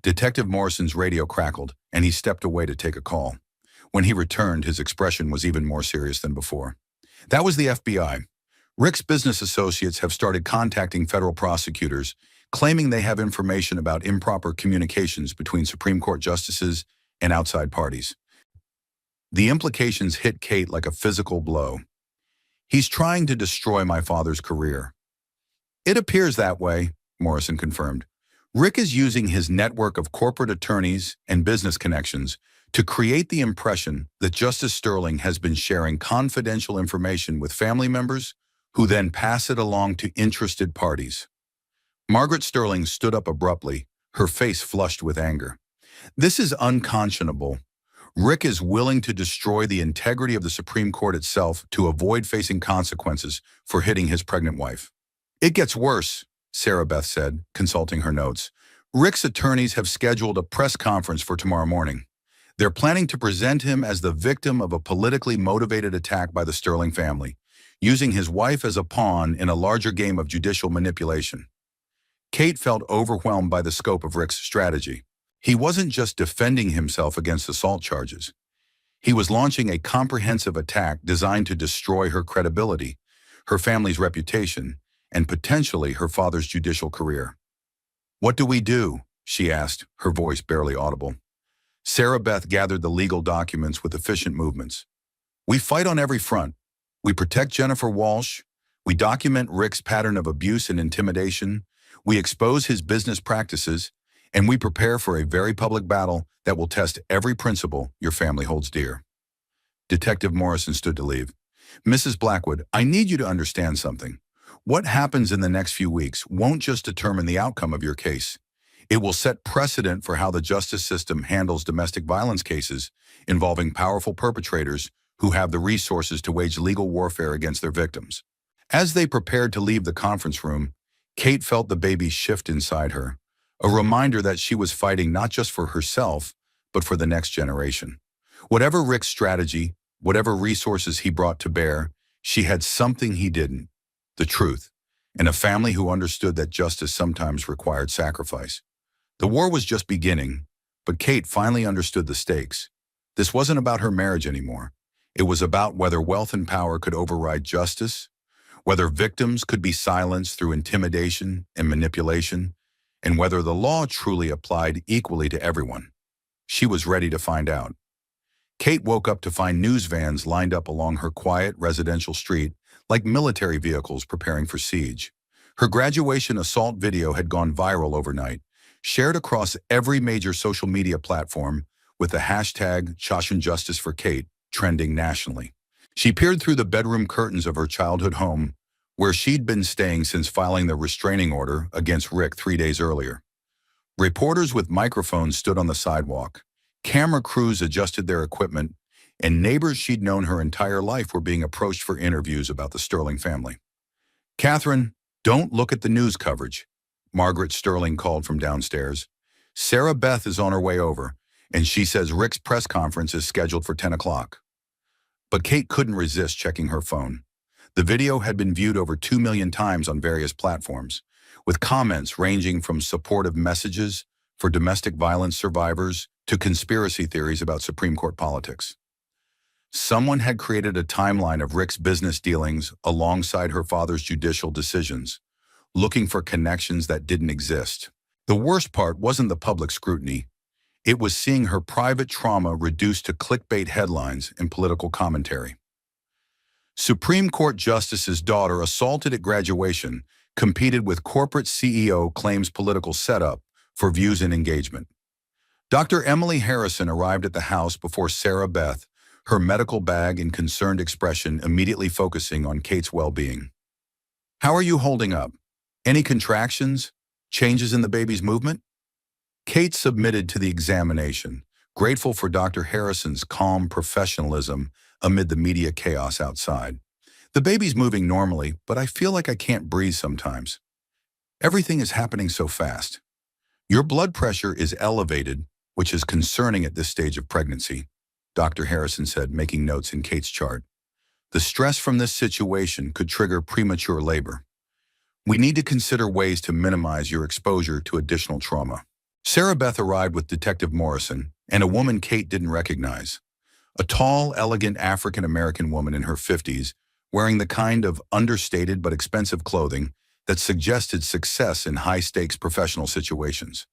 Detective Morrison's radio crackled, and he stepped away to take a call. When he returned, his expression was even more serious than before. That was the FBI. Rick's business associates have started contacting federal prosecutors, claiming they have information about improper communications between Supreme Court justices and outside parties. The implications hit Kate like a physical blow. He's trying to destroy my father's career. It appears that way, Morrison confirmed. Rick is using his network of corporate attorneys and business connections to create the impression that Justice Sterling has been sharing confidential information with family members who then pass it along to interested parties. Margaret Sterling stood up abruptly, her face flushed with anger. This is unconscionable. Rick is willing to destroy the integrity of the Supreme Court itself to avoid facing consequences for hitting his pregnant wife. It gets worse, Sarah Beth said, consulting her notes. Rick's attorneys have scheduled a press conference for tomorrow morning. They're planning to present him as the victim of a politically motivated attack by the Sterling family, using his wife as a pawn in a larger game of judicial manipulation. Kate felt overwhelmed by the scope of Rick's strategy. He wasn't just defending himself against assault charges. He was launching a comprehensive attack designed to destroy her credibility, her family's reputation, and potentially her father's judicial career. What do we do? She asked, her voice barely audible. Sarah Beth gathered the legal documents with efficient movements. We fight on every front. We protect Jennifer Walsh. We document Rick's pattern of abuse and intimidation. We expose his business practices. and we prepare for a very public battle that will test every principle your family holds dear." Detective Morrison stood to leave. "Mrs. Blackwood, I need you to understand something. What happens in the next few weeks won't just determine the outcome of your case. It will set precedent for how the justice system handles domestic violence cases involving powerful perpetrators who have the resources to wage legal warfare against their victims." As they prepared to leave the conference room, Kate felt the baby shift inside her, a reminder that she was fighting not just for herself, but for the next generation. Whatever Rick's strategy, whatever resources he brought to bear, she had something he didn't: the truth, and a family who understood that justice sometimes required sacrifice. The war was just beginning, but Kate finally understood the stakes. This wasn't about her marriage anymore. It was about whether wealth and power could override justice, whether victims could be silenced through intimidation and manipulation, and whether the law truly applied equally to everyone. She was ready to find out. Kate woke up to find news vans lined up along her quiet residential street like military vehicles preparing for siege. Her graduation assault video had gone viral overnight, shared across every major social media platform, with the hashtag #ChashanJusticeForKate trending nationally. She peered through the bedroom curtains of her childhood home, where she'd been staying since filing the restraining order against Rick 3 days earlier. Reporters with microphones stood on the sidewalk. Camera crews adjusted their equipment, and neighbors she'd known her entire life were being approached for interviews about the Sterling family. "Catherine, don't look at the news coverage," Margaret Sterling called from downstairs. "Sarah Beth is on her way over, and she says Rick's press conference is scheduled for 10 o'clock. But Kate couldn't resist checking her phone. The video had been viewed over 2 million times on various platforms, with comments ranging from supportive messages for domestic violence survivors to conspiracy theories about Supreme Court politics. Someone had created a timeline of Rick's business dealings alongside her father's judicial decisions, looking for connections that didn't exist. The worst part wasn't the public scrutiny. It was seeing her private trauma reduced to clickbait headlines and political commentary. Supreme Court Justice's daughter assaulted at graduation, competed with corporate CEO claims political setup for views and engagement. Dr. Emily Harrison arrived at the house before Sarah Beth, her medical bag and concerned expression immediately focusing on Kate's well-being. "How are you holding up? Any contractions? Changes in the baby's movement?" Kate submitted to the examination, grateful for Dr. Harrison's calm professionalism amid the media chaos outside. "The baby's moving normally, but I feel like I can't breathe sometimes. Everything is happening so fast. Your blood pressure is elevated, which is concerning at this stage of pregnancy," Dr. Harrison said, making notes in Kate's chart. "The stress from this situation could trigger premature labor. We need to consider ways to minimize your exposure to additional trauma." Sarah Beth arrived with Detective Morrison and a woman Kate didn't recognize. A tall, elegant African-American woman in her 50s, wearing the kind of understated but expensive clothing that suggested success in high-stakes professional situations.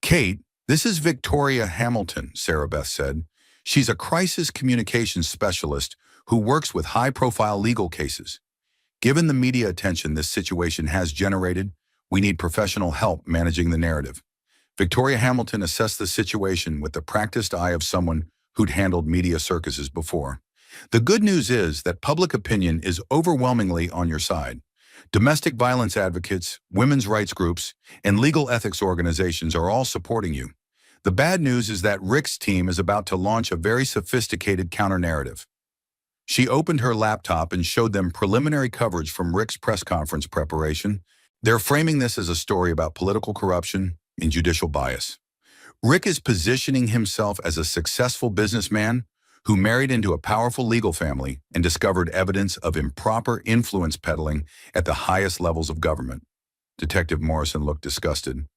"Kate, this is Victoria Hamilton," Sarah Beth said. "She's a crisis communications specialist who works with high-profile legal cases. Given the media attention this situation has generated, we need professional help managing the narrative." Victoria Hamilton assessed the situation with the practiced eye of someone who'd handled media circuses before. "The good news is that public opinion is overwhelmingly on your side. Domestic violence advocates, women's rights groups, and legal ethics organizations are all supporting you. The bad news is that Rick's team is about to launch a very sophisticated counter-narrative." She opened her laptop and showed them preliminary coverage from Rick's press conference preparation. "They're framing this as a story about political corruption and judicial bias. Rick is positioning himself as a successful businessman who married into a powerful legal family and discovered evidence of improper influence peddling at the highest levels of government." Detective Morrison looked disgusted.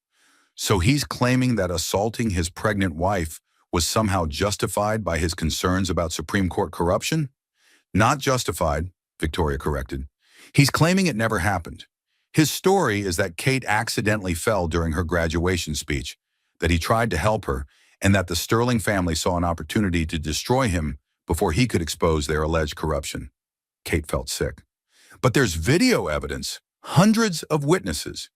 "So he's claiming that assaulting his pregnant wife was somehow justified by his concerns about Supreme Court corruption?" "Not justified," Victoria corrected. "He's claiming it never happened. His story is that Kate accidentally fell during her graduation speech, that he tried to help her, and that the Sterling family saw an opportunity to destroy him before he could expose their alleged corruption." Kate felt sick. "But there's video evidence, hundreds of witnesses."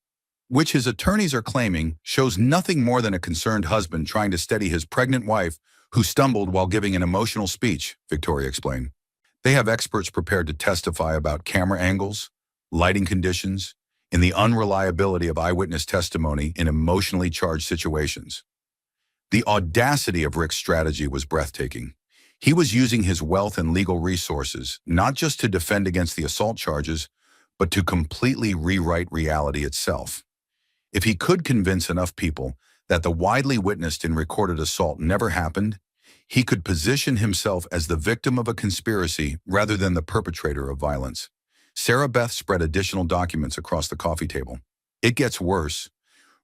which his attorneys are claiming shows nothing more than a concerned husband trying to steady his pregnant wife who stumbled while giving an emotional speech, Victoria explained. They have experts prepared to testify about camera angles, lighting conditions, and the unreliability of eyewitness testimony in emotionally charged situations. The audacity of Rick's strategy was breathtaking. He was using his wealth and legal resources not just to defend against the assault charges, but to completely rewrite reality itself. If he could convince enough people that the widely witnessed and recorded assault never happened, he could position himself as the victim of a conspiracy rather than the perpetrator of violence. Sarah Beth spread additional documents across the coffee table. It gets worse.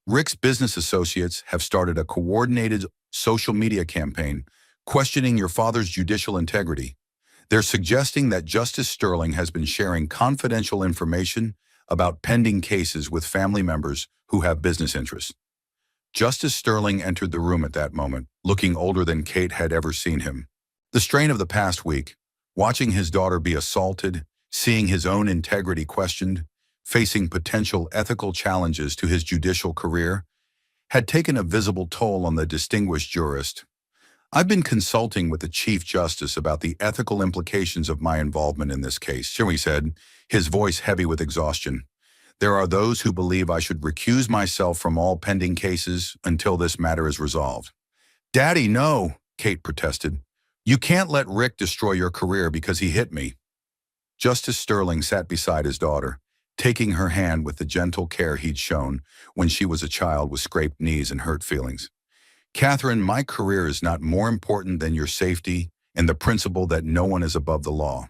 Rick's business associates have started a coordinated social media campaign questioning your father's judicial integrity. They're suggesting that Justice Sterling has been sharing confidential information about pending cases with family members who have business interests. Justice Sterling entered the room at that moment, looking older than Kate had ever seen him. The strain of the past week, watching his daughter be assaulted, seeing his own integrity questioned, facing potential ethical challenges to his judicial career, had taken a visible toll on the distinguished jurist. I've been consulting with the Chief Justice about the ethical implications of my involvement in this case, Sherry said, his voice heavy with exhaustion. There are those who believe I should recuse myself from all pending cases until this matter is resolved. Daddy, no, Kate protested. You can't let Rick destroy your career because he hit me. Justice Sterling sat beside his daughter, taking her hand with the gentle care he'd shown when she was a child with scraped knees and hurt feelings. Catherine, my career is not more important than your safety and the principle that no one is above the law.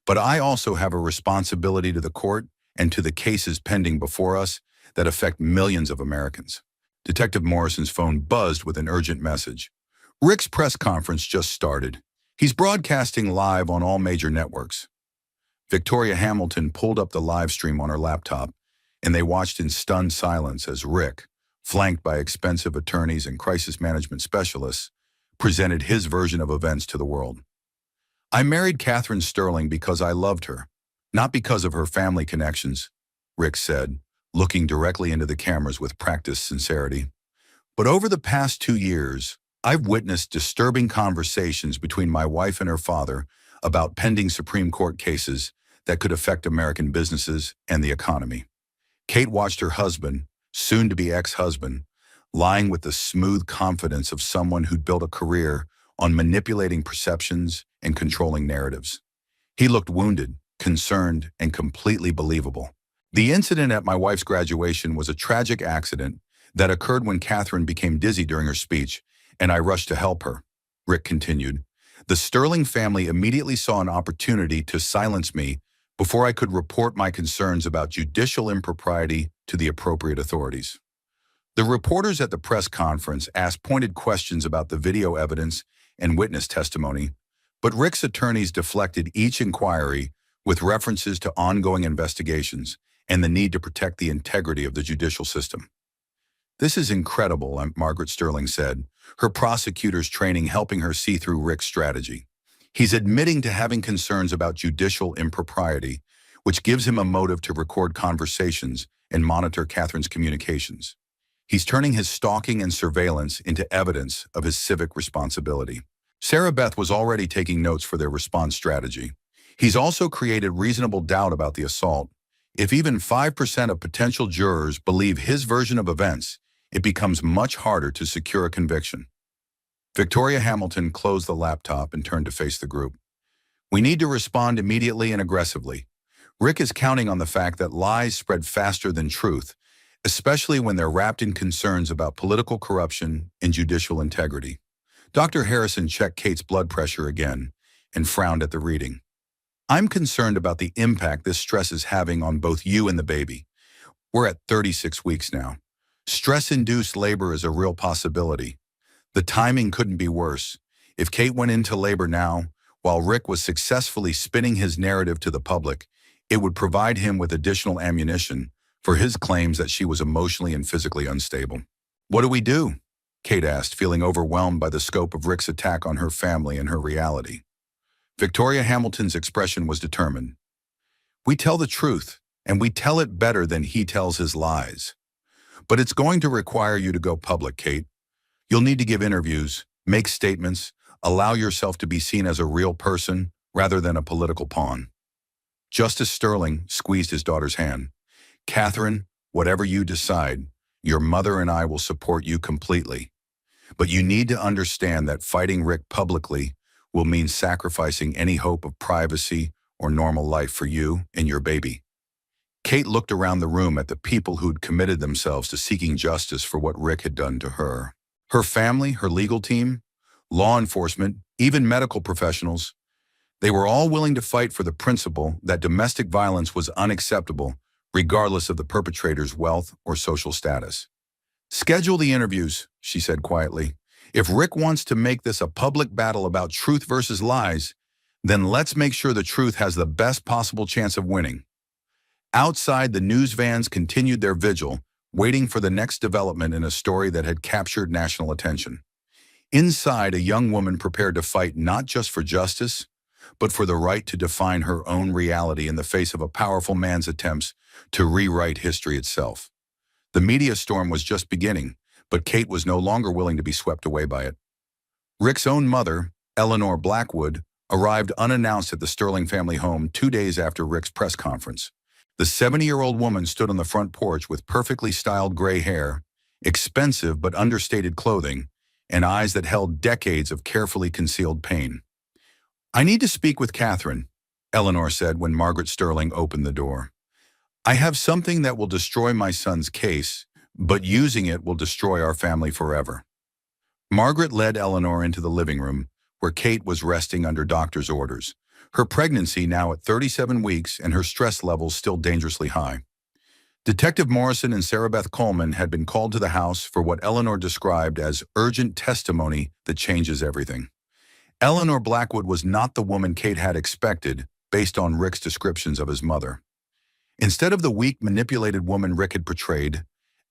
But I also have a responsibility to the court and to the cases pending before us that affect millions of Americans. Detective Morrison's phone buzzed with an urgent message. Rick's press conference just started. He's broadcasting live on all major networks. Victoria Hamilton pulled up the live stream on her laptop, and they watched in stunned silence as Rick, flanked by expensive attorneys and crisis management specialists, presented his version of events to the world. I married Catherine Sterling because I loved her, not because of her family connections, Rick said, looking directly into the cameras with practiced sincerity. But over the past 2 years, I've witnessed disturbing conversations between my wife and her father about pending Supreme Court cases that could affect American businesses and the economy. Kate watched her husband, soon-to-be ex-husband, lying with the smooth confidence of someone who'd built a career on manipulating perceptions and controlling narratives. He looked wounded, concerned, and completely believable. The incident at my wife's graduation was a tragic accident that occurred when Catherine became dizzy during her speech, and I rushed to help her, Rick continued. The Sterling family immediately saw an opportunity to silence me before I could report my concerns about judicial impropriety to the appropriate authorities. The reporters at the press conference asked pointed questions about the video evidence and witness testimony, but Rick's attorneys deflected each inquiry with references to ongoing investigations and the need to protect the integrity of the judicial system. This is incredible, Margaret Sterling said, her prosecutor's training helping her see through Rick's strategy. He's admitting to having concerns about judicial impropriety, which gives him a motive to record conversations and monitor Catherine's communications. He's turning his stalking and surveillance into evidence of his civic responsibility. Sarah Beth was already taking notes for their response strategy. He's also created reasonable doubt about the assault. If even 5% of potential jurors believe his version of events, it becomes much harder to secure a conviction. Victoria Hamilton closed the laptop and turned to face the group. We need to respond immediately and aggressively. Rick is counting on the fact that lies spread faster than truth, especially when they're wrapped in concerns about political corruption and judicial integrity. Dr. Harrison checked Kate's blood pressure again and frowned at the reading. I'm concerned about the impact this stress is having on both you and the baby. We're at 36 weeks now. Stress-induced labor is a real possibility. The timing couldn't be worse. If Kate went into labor now, while Rick was successfully spinning his narrative to the public, it would provide him with additional ammunition for his claims that she was emotionally and physically unstable. What do we do? Kate asked, feeling overwhelmed by the scope of Rick's attack on her family and her reality. Victoria Hamilton's expression was determined. We tell the truth, and we tell it better than he tells his lies. But it's going to require you to go public, Kate. You'll need to give interviews, make statements, allow yourself to be seen as a real person rather than a political pawn. Justice Sterling squeezed his daughter's hand. Catherine, whatever you decide, your mother and I will support you completely. But you need to understand that fighting Rick publicly will mean sacrificing any hope of privacy or normal life for you and your baby. Kate looked around the room at the people who'd committed themselves to seeking justice for what Rick had done to her. Her family, her legal team, law enforcement, even medical professionals, they were all willing to fight for the principle that domestic violence was unacceptable, regardless of the perpetrator's wealth or social status. Schedule the interviews, she said quietly. If Rick wants to make this a public battle about truth versus lies, then let's make sure the truth has the best possible chance of winning. Outside, the news vans continued their vigil, waiting for the next development in a story that had captured national attention. Inside, a young woman prepared to fight not just for justice, but for the right to define her own reality in the face of a powerful man's attempts to rewrite history itself. The media storm was just beginning, but Kate was no longer willing to be swept away by it. Rick's own mother, Eleanor Blackwood, arrived unannounced at the Sterling family home 2 days after Rick's press conference. The 70-year-old woman stood on the front porch with perfectly styled gray hair, expensive but understated clothing, and eyes that held decades of carefully concealed pain. "I need to speak with Catherine," Eleanor said when Margaret Sterling opened the door. "I have something that will destroy my son's case, but using it will destroy our family forever." Margaret led Eleanor into the living room, where Kate was resting under doctor's orders, her pregnancy now at 37 weeks and her stress levels still dangerously high. Detective Morrison and Sarah Beth Coleman had been called to the house for what Eleanor described as urgent testimony that changes everything. Eleanor Blackwood was not the woman Kate had expected, based on Rick's descriptions of his mother. Instead of the weak, manipulated woman Rick had portrayed,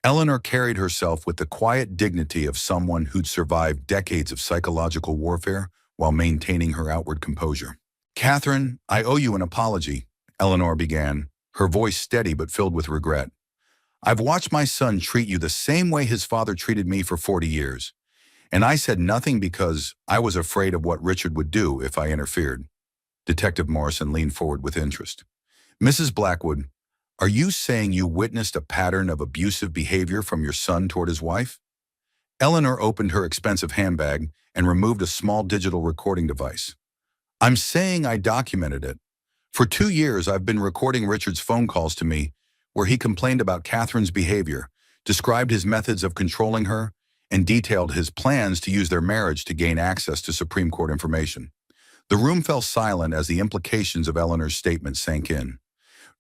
Eleanor carried herself with the quiet dignity of someone who'd survived decades of psychological warfare while maintaining her outward composure. "Catherine, I owe you an apology," Eleanor began, her voice steady but filled with regret. "I've watched my son treat you the same way his father treated me for 40 years, and I said nothing because I was afraid of what Richard would do if I interfered." Detective Morrison leaned forward with interest. "Mrs. Blackwood, are you saying you witnessed a pattern of abusive behavior from your son toward his wife?" Eleanor opened her expensive handbag and removed a small digital recording device. "I'm saying I documented it. For 2 years, I've been recording Richard's phone calls to me where he complained about Catherine's behavior, described his methods of controlling her, and detailed his plans to use their marriage to gain access to Supreme Court information." The room fell silent as the implications of Eleanor's statement sank in.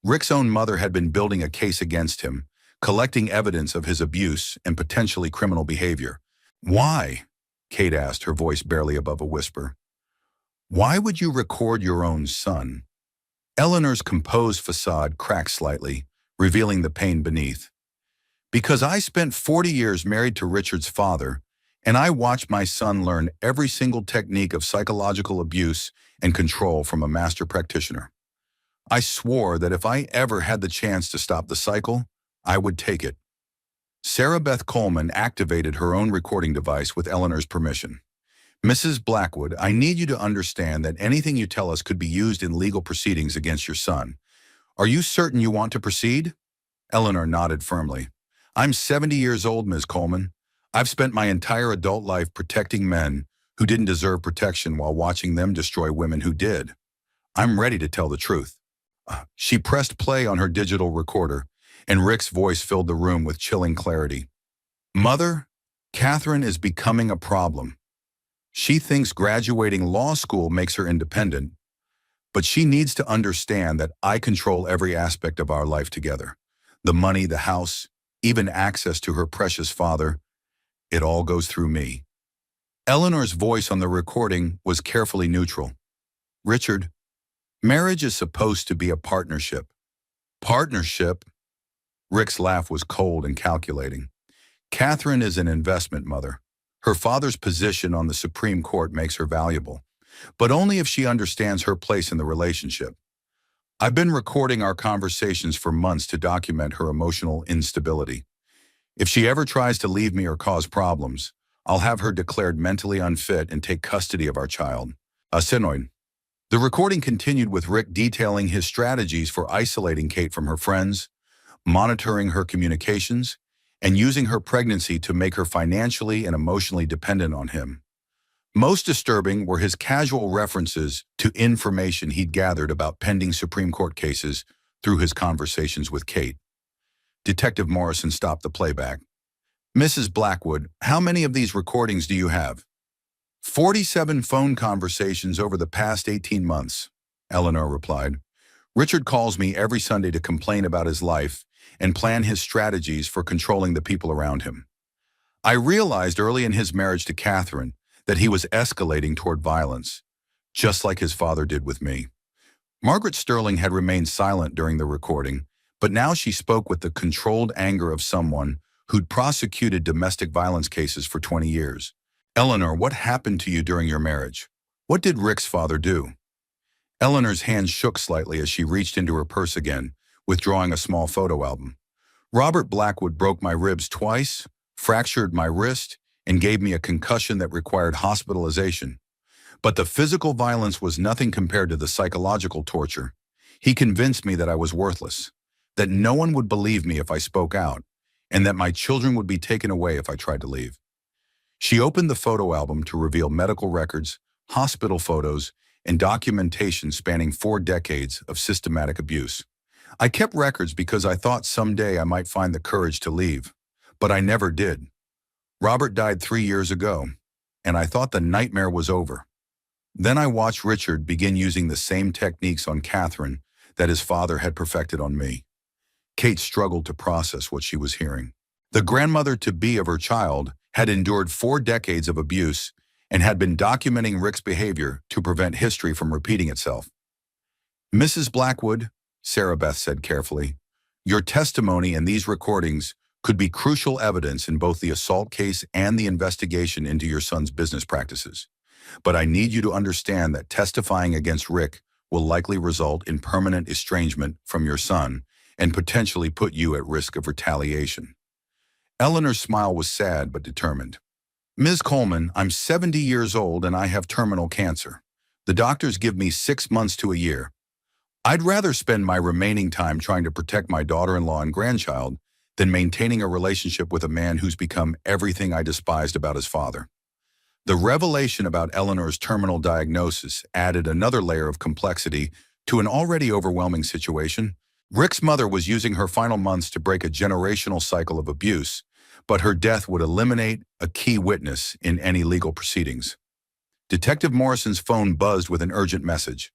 Rick's own mother had been building a case against him, collecting evidence of his abuse and potentially criminal behavior. "Why?" Kate asked, her voice barely above a whisper. "Why would you record your own son?" Eleanor's composed facade cracked slightly, revealing the pain beneath. "Because I spent 40 years married to Richard's father, and I watched my son learn every single technique of psychological abuse and control from a master practitioner. I swore that if I ever had the chance to stop the cycle, I would take it." Sarah Beth Coleman activated her own recording device with Eleanor's permission. "Mrs. Blackwood, I need you to understand that anything you tell us could be used in legal proceedings against your son. Are you certain you want to proceed?" Eleanor nodded firmly. "I'm 70 years old, Ms. Coleman. I've spent my entire adult life protecting men who didn't deserve protection while watching them destroy women who did. I'm ready to tell the truth." She pressed play on her digital recorder, and Rick's voice filled the room with chilling clarity. "Mother, Catherine is becoming a problem. She thinks graduating law school makes her independent, but she needs to understand that I control every aspect of our life together. The money, the house, even access to her precious father, it all goes through me." Eleanor's voice on the recording was carefully neutral. "Richard, marriage is supposed to be a partnership." "Partnership?" Rick's laugh was cold and calculating. "Catherine is an investment, Mother. Her father's position on the Supreme Court makes her valuable, but only if she understands her place in the relationship. I've been recording our conversations for months to document her emotional instability. If she ever tries to leave me or cause problems, I'll have her declared mentally unfit and take custody of our child. Sinoid. The recording continued with Rick detailing his strategies for isolating Kate from her friends, monitoring her communications, and using her pregnancy to make her financially and emotionally dependent on him. Most disturbing were his casual references to information he'd gathered about pending Supreme Court cases through his conversations with Kate. Detective Morrison stopped the playback. "Mrs. Blackwood, how many of these recordings do you have?" 47 phone conversations over the past 18 months, Eleanor replied. "Richard calls me every Sunday to complain about his life and plan his strategies for controlling the people around him. I realized early in his marriage to Catherine that he was escalating toward violence, just like his father did with me." Margaret Sterling had remained silent during the recording, but now she spoke with the controlled anger of someone who'd prosecuted domestic violence cases for 20 years. "Eleanor, what happened to you during your marriage? What did Rick's father do?" Eleanor's hand shook slightly as she reached into her purse again, withdrawing a small photo album. "Robert Blackwood broke my ribs twice, fractured my wrist, and gave me a concussion that required hospitalization. But the physical violence was nothing compared to the psychological torture. He convinced me that I was worthless, that no one would believe me if I spoke out, and that my children would be taken away if I tried to leave." She opened the photo album to reveal medical records, hospital photos, and documentation spanning 4 decades of systematic abuse. "I kept records because I thought someday I might find the courage to leave, but I never did. Robert died 3 years ago, and I thought the nightmare was over. Then I watched Richard begin using the same techniques on Catherine that his father had perfected on me." Kate struggled to process what she was hearing. The grandmother-to-be of her child had endured 4 decades of abuse and had been documenting Rick's behavior to prevent history from repeating itself. "Mrs. Blackwood," Sarah Beth said carefully, "your testimony in these recordings could be crucial evidence in both the assault case and the investigation into your son's business practices. But I need you to understand that testifying against Rick will likely result in permanent estrangement from your son and potentially put you at risk of retaliation." Eleanor's smile was sad but determined. "Ms. Coleman, I'm 70 years old and I have terminal cancer. The doctors give me 6 months to a year. I'd rather spend my remaining time trying to protect my daughter-in-law and grandchild than maintaining a relationship with a man who's become everything I despised about his father." The revelation about Eleanor's terminal diagnosis added another layer of complexity to an already overwhelming situation. Rick's mother was using her final months to break a generational cycle of abuse, but her death would eliminate a key witness in any legal proceedings. Detective Morrison's phone buzzed with an urgent message.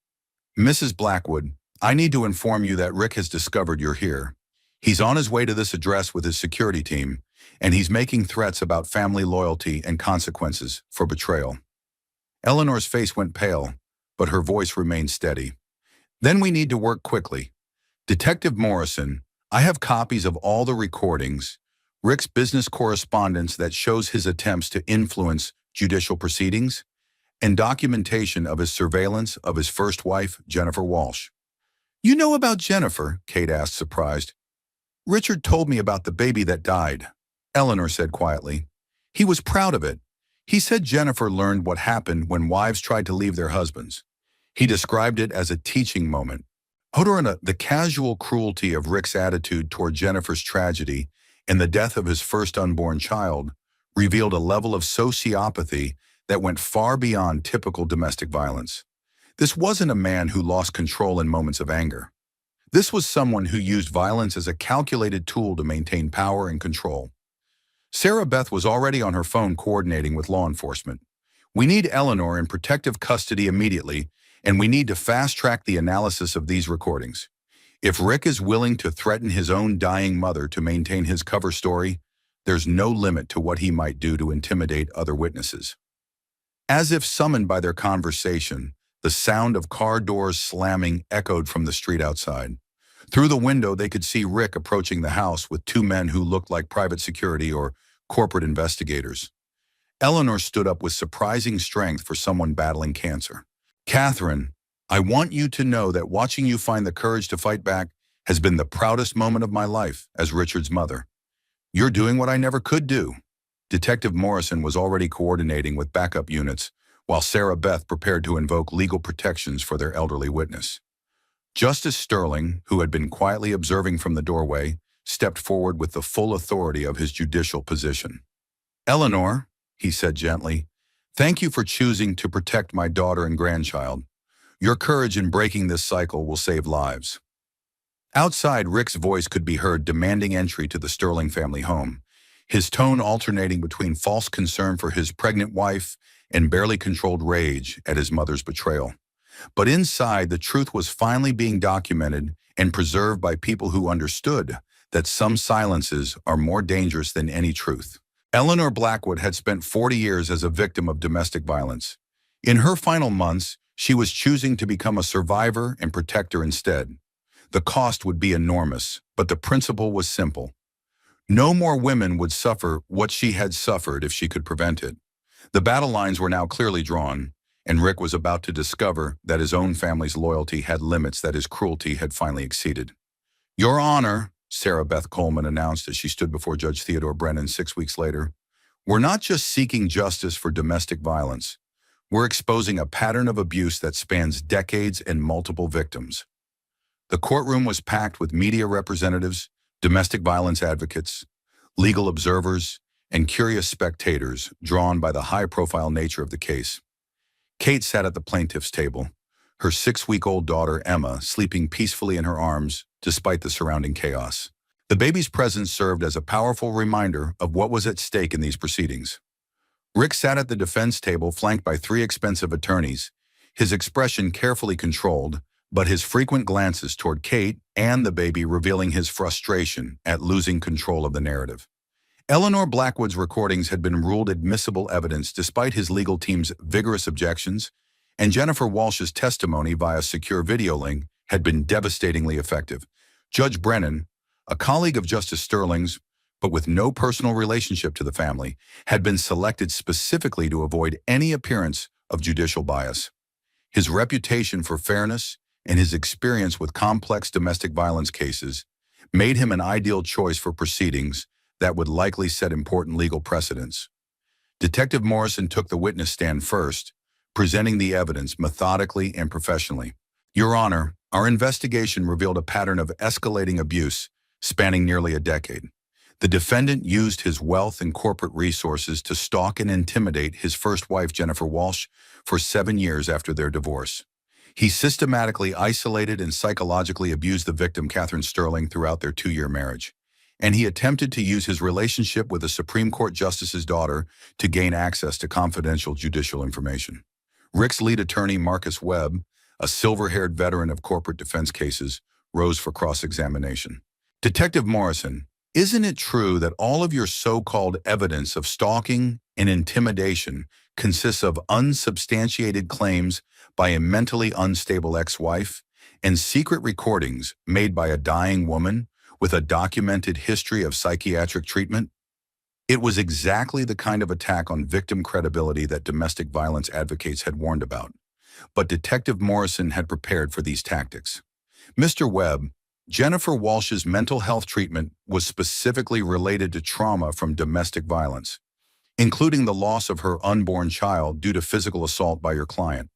"Mrs. Blackwood, I need to inform you that Rick has discovered you're here. He's on his way to this address with his security team, and he's making threats about family loyalty and consequences for betrayal." Eleanor's face went pale, but her voice remained steady. "Then we need to work quickly. Detective Morrison, I have copies of all the recordings, Rick's business correspondence that shows his attempts to influence judicial proceedings, and documentation of his surveillance of his first wife, Jennifer Walsh." "You know about Jennifer?" Kate asked, surprised. "Richard told me about the baby that died," Eleanor said quietly. "He was proud of it. He said Jennifer learned what happened when wives tried to leave their husbands. He described it as a teaching moment." Hodorina, the casual cruelty of Rick's attitude toward Jennifer's tragedy and the death of his first unborn child revealed a level of sociopathy that went far beyond typical domestic violence. This wasn't a man who lost control in moments of anger. This was someone who used violence as a calculated tool to maintain power and control. Sarah Beth was already on her phone coordinating with law enforcement. "We need Eleanor in protective custody immediately, and we need to fast-track the analysis of these recordings. If Rick is willing to threaten his own dying mother to maintain his cover story, there's no limit to what he might do to intimidate other witnesses." As if summoned by their conversation, the sound of car doors slamming echoed from the street outside. Through the window, they could see Rick approaching the house with 2 men who looked like private security or corporate investigators. Eleanor stood up with surprising strength for someone battling cancer. "Catherine, I want you to know that watching you find the courage to fight back has been the proudest moment of my life as Richard's mother. You're doing what I never could do. Detective Morrison was already coordinating with backup units, while Sarah Beth prepared to invoke legal protections for their elderly witness. Justice Sterling, who had been quietly observing from the doorway, stepped forward with the full authority of his judicial position. "Eleanor," he said gently, "thank you for choosing to protect my daughter and grandchild. Your courage in breaking this cycle will save lives." Outside, Rick's voice could be heard demanding entry to the Sterling family home, his tone alternating between false concern for his pregnant wife and barely controlled rage at his mother's betrayal. But inside, the truth was finally being documented and preserved by people who understood that some silences are more dangerous than any truth. Eleanor Blackwood had spent 40 years as a victim of domestic violence. In her final months, she was choosing to become a survivor and protector instead. The cost would be enormous, but the principle was simple. No more women would suffer what she had suffered if she could prevent it. The battle lines were now clearly drawn, and Rick was about to discover that his own family's loyalty had limits that his cruelty had finally exceeded. "Your Honor," Sarah Beth Coleman announced as she stood before Judge Theodore Brennan 6 weeks later, "we're not just seeking justice for domestic violence. We're exposing a pattern of abuse that spans decades and multiple victims." The courtroom was packed with media representatives, domestic violence advocates, legal observers, and curious spectators drawn by the high-profile nature of the case. Kate sat at the plaintiff's table, her 6-week-old daughter Emma sleeping peacefully in her arms despite the surrounding chaos. The baby's presence served as a powerful reminder of what was at stake in these proceedings. Rick sat at the defense table flanked by 3 expensive attorneys, his expression carefully controlled, but his frequent glances toward Kate and the baby revealing his frustration at losing control of the narrative. Eleanor Blackwood's recordings had been ruled admissible evidence despite his legal team's vigorous objections, and Jennifer Walsh's testimony via secure video link had been devastatingly effective. Judge Brennan, a colleague of Justice Sterling's, but with no personal relationship to the family, had been selected specifically to avoid any appearance of judicial bias. His reputation for fairness and his experience with complex domestic violence cases made him an ideal choice for proceedings that would likely set important legal precedents. Detective Morrison took the witness stand first, presenting the evidence methodically and professionally. "Your Honor, our investigation revealed a pattern of escalating abuse spanning nearly a decade. The defendant used his wealth and corporate resources to stalk and intimidate his first wife, Jennifer Walsh, for 7 years after their divorce. He systematically isolated and psychologically abused the victim, Catherine Sterling, throughout their 2-year marriage. And he attempted to use his relationship with a Supreme Court justice's daughter to gain access to confidential judicial information." Rick's lead attorney, Marcus Webb, a silver-haired veteran of corporate defense cases, rose for cross-examination. "Detective Morrison, isn't it true that all of your so-called evidence of stalking and intimidation consists of unsubstantiated claims by a mentally unstable ex-wife and secret recordings made by a dying woman with a documented history of psychiatric treatment?" It was exactly the kind of attack on victim credibility that domestic violence advocates had warned about. But Detective Morrison had prepared for these tactics. "Mr. Webb, Jennifer Walsh's mental health treatment was specifically related to trauma from domestic violence, including the loss of her unborn child due to physical assault by your client.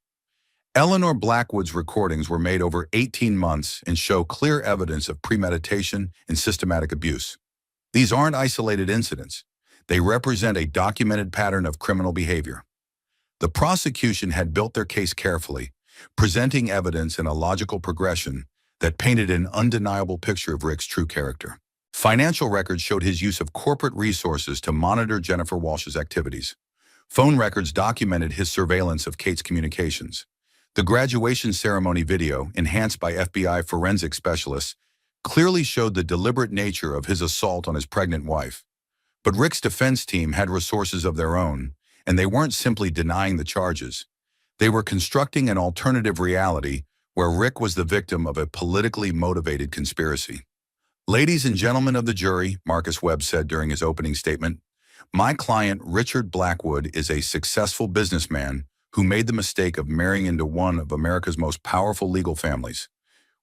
Eleanor Blackwood's recordings were made over 18 months and show clear evidence of premeditation and systematic abuse. These aren't isolated incidents. They represent a documented pattern of criminal behavior." The prosecution had built their case carefully, presenting evidence in a logical progression that painted an undeniable picture of Rick's true character. Financial records showed his use of corporate resources to monitor Jennifer Walsh's activities. Phone records documented his surveillance of Kate's communications. The graduation ceremony video, enhanced by FBI forensic specialists, clearly showed the deliberate nature of his assault on his pregnant wife. But Rick's defense team had resources of their own, and they weren't simply denying the charges. They were constructing an alternative reality where Rick was the victim of a politically motivated conspiracy. "Ladies and gentlemen of the jury," Marcus Webb said during his opening statement, "my client Richard Blackwood is a successful businessman who made the mistake of marrying into one of America's most powerful legal families.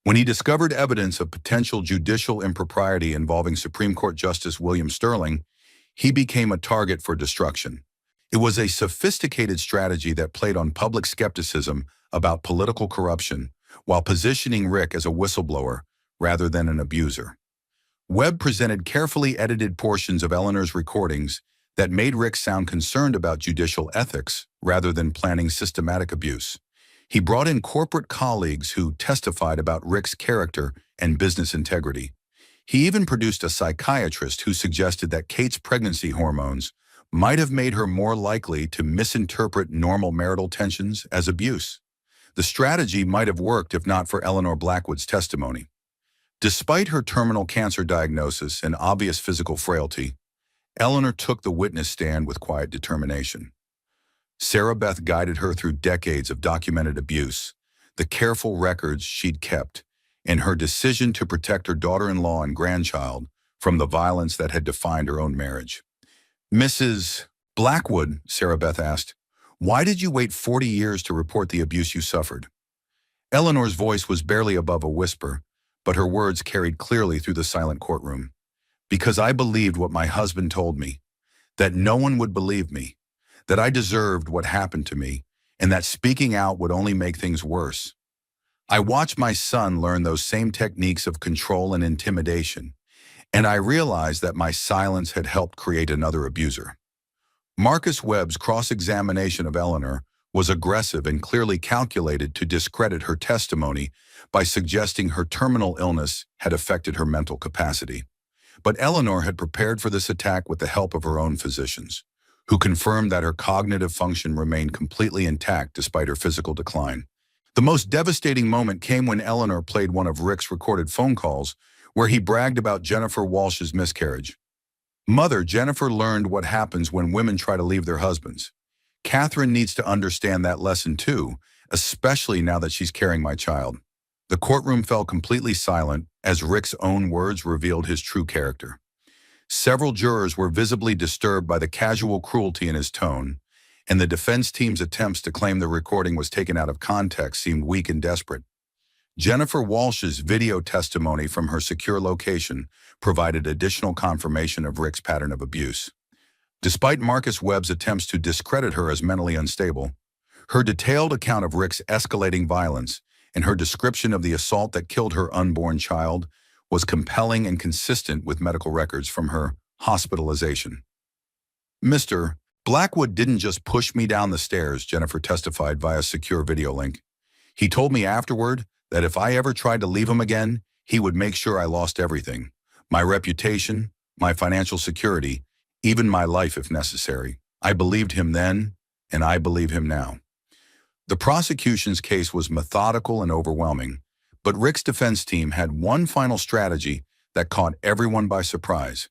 When he discovered evidence of potential judicial impropriety involving Supreme Court Justice William Sterling, he became a target for destruction. It was a sophisticated strategy that played on public skepticism about political corruption while positioning Rick as a whistleblower rather than an abuser. Webb presented carefully edited portions of Eleanor's recordings that made Rick sound concerned about judicial ethics rather than planning systematic abuse. He brought in corporate colleagues who testified about Rick's character and business integrity. He even produced a psychiatrist who suggested that Kate's pregnancy hormones might have made her more likely to misinterpret normal marital tensions as abuse. The strategy might have worked if not for Eleanor Blackwood's testimony. Despite her terminal cancer diagnosis and obvious physical frailty, Eleanor took the witness stand with quiet determination. Sarah Beth guided her through decades of documented abuse, the careful records she'd kept, and her decision to protect her daughter-in-law and grandchild from the violence that had defined her own marriage. "Mrs. Blackwood," Sarah Beth asked, "why did you wait 40 years to report the abuse you suffered?" Eleanor's voice was barely above a whisper, but her words carried clearly through the silent courtroom. "Because I believed what my husband told me, that no one would believe me, that I deserved what happened to me, and that speaking out would only make things worse. I watched my son learn those same techniques of control and intimidation, and I realized that my silence had helped create another abuser." Marcus Webb's cross-examination of Eleanor was aggressive and clearly calculated to discredit her testimony by suggesting her terminal illness had affected her mental capacity. But Eleanor had prepared for this attack with the help of her own physicians, who confirmed that her cognitive function remained completely intact despite her physical decline. The most devastating moment came when Eleanor played one of Rick's recorded phone calls where he bragged about Jennifer Walsh's miscarriage. "Mother, Jennifer learned what happens when women try to leave their husbands. Catherine needs to understand that lesson too, especially now that she's carrying my child." The courtroom fell completely silent as Rick's own words revealed his true character. Several jurors were visibly disturbed by the casual cruelty in his tone, and the defense team's attempts to claim the recording was taken out of context seemed weak and desperate. Jennifer Walsh's video testimony from her secure location provided additional confirmation of Rick's pattern of abuse. Despite Marcus Webb's attempts to discredit her as mentally unstable, her detailed account of Rick's escalating violence and her description of the assault that killed her unborn child was compelling and consistent with medical records from her hospitalization. "Mr. Blackwood didn't just push me down the stairs," Jennifer testified via secure video link. "He told me afterward that if I ever tried to leave him again, he would make sure I lost everything. My reputation, my financial security, even my life if necessary. I believed him then, and I believe him now." The prosecution's case was methodical and overwhelming, but Rick's defense team had one final strategy that caught everyone by surprise.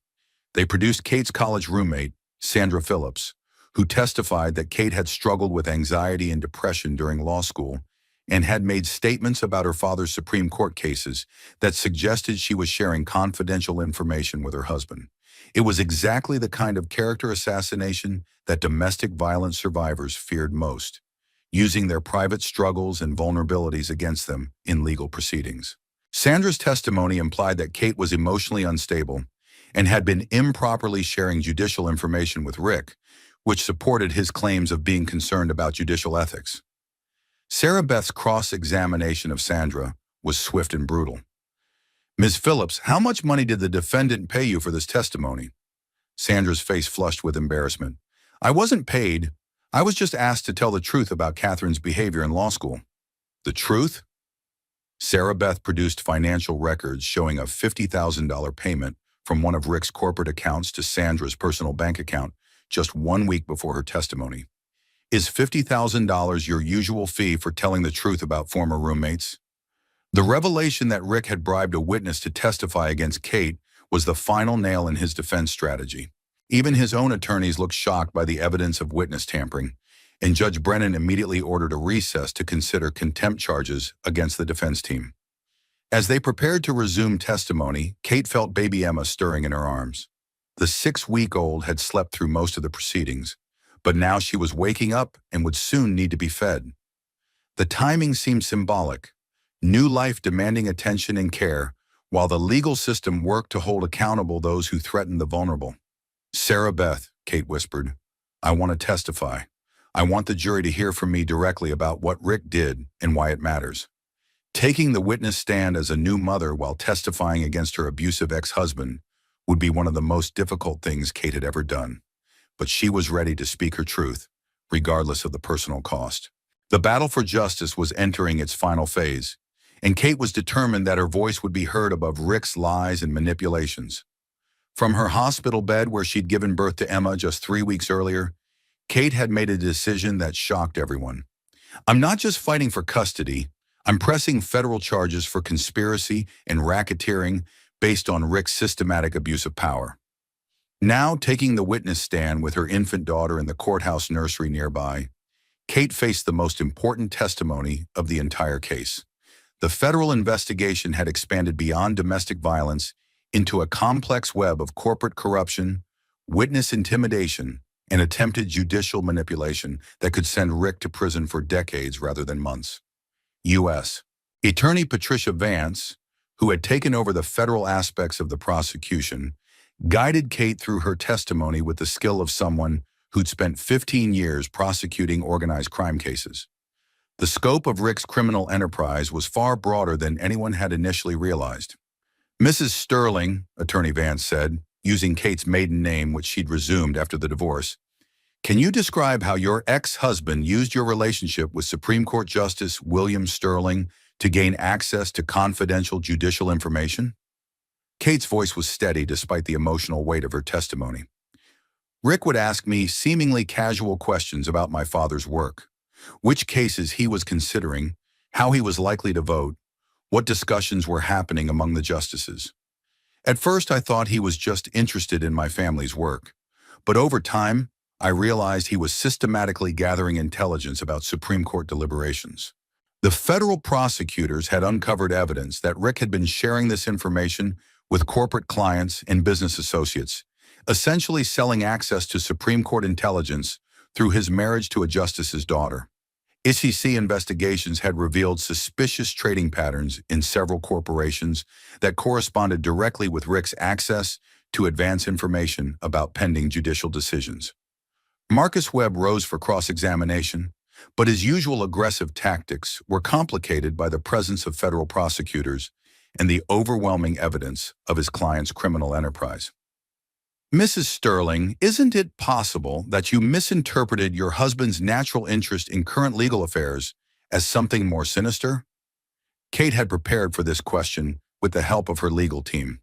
They produced Kate's college roommate, Sandra Phillips, who testified that Kate had struggled with anxiety and depression during law school and had made statements about her father's Supreme Court cases that suggested she was sharing confidential information with her husband. It was exactly the kind of character assassination that domestic violence survivors feared most, using their private struggles and vulnerabilities against them in legal proceedings. Sandra's testimony implied that Kate was emotionally unstable and had been improperly sharing judicial information with Rick, which supported his claims of being concerned about judicial ethics. Sarah Beth's cross-examination of Sandra was swift and brutal. "Ms. Phillips, how much money did the defendant pay you for this testimony?" Sandra's face flushed with embarrassment. "I wasn't paid. I was just asked to tell the truth about Catherine's behavior in law school." "The truth?" Sarah Beth produced financial records showing a $50,000 payment from one of Rick's corporate accounts to Sandra's personal bank account just 1 week before her testimony. "Is $50,000 your usual fee for telling the truth about former roommates?" The revelation that Rick had bribed a witness to testify against Kate was the final nail in his defense strategy. Even his own attorneys looked shocked by the evidence of witness tampering, and Judge Brennan immediately ordered a recess to consider contempt charges against the defense team. As they prepared to resume testimony, Kate felt baby Emma stirring in her arms. The 6-week-old had slept through most of the proceedings, but now she was waking up and would soon need to be fed. The timing seemed symbolic. new life demanding attention and care, while the legal system worked to hold accountable those who threatened the vulnerable. "Sarah Beth," Kate whispered, "I want to testify. I want the jury to hear from me directly about what Rick did and why it matters." Taking the witness stand as a new mother while testifying against her abusive ex-husband would be one of the most difficult things Kate had ever done. But she was ready to speak her truth, regardless of the personal cost. The battle for justice was entering its final phase, and Kate was determined that her voice would be heard above Rick's lies and manipulations. From her hospital bed where she'd given birth to Emma just 3 weeks earlier, Kate had made a decision that shocked everyone. "I'm not just fighting for custody, I'm pressing federal charges for conspiracy and racketeering based on Rick's systematic abuse of power." Now taking the witness stand with her infant daughter in the courthouse nursery nearby, Kate faced the most important testimony of the entire case. The federal investigation had expanded beyond domestic violence into a complex web of corporate corruption, witness intimidation, and attempted judicial manipulation that could send Rick to prison for decades rather than months. U.S. Attorney Patricia Vance, who had taken over the federal aspects of the prosecution, guided Kate through her testimony with the skill of someone who'd spent 15 years prosecuting organized crime cases. The scope of Rick's criminal enterprise was far broader than anyone had initially realized. "Mrs. Sterling," Attorney Vance said, using Kate's maiden name, which she'd resumed after the divorce, "can you describe how your ex-husband used your relationship with Supreme Court Justice William Sterling to gain access to confidential judicial information?" Kate's voice was steady despite the emotional weight of her testimony. "Rick would ask me seemingly casual questions about my father's work, which cases he was considering, how he was likely to vote, what discussions were happening among the justices. At first, I thought he was just interested in my family's work, but over time, I realized he was systematically gathering intelligence about Supreme Court deliberations. The federal prosecutors had uncovered evidence that Rick had been sharing this information with corporate clients and business associates, essentially selling access to Supreme Court intelligence through his marriage to a justice's daughter. SEC investigations had revealed suspicious trading patterns in several corporations that corresponded directly with Rick's access to advance information about pending judicial decisions. Marcus Webb rose for cross-examination, but his usual aggressive tactics were complicated by the presence of federal prosecutors and the overwhelming evidence of his client's criminal enterprise. "Mrs. Sterling, isn't it possible that you misinterpreted your husband's natural interest in current legal affairs as something more sinister?" Kate had prepared for this question with the help of her legal team.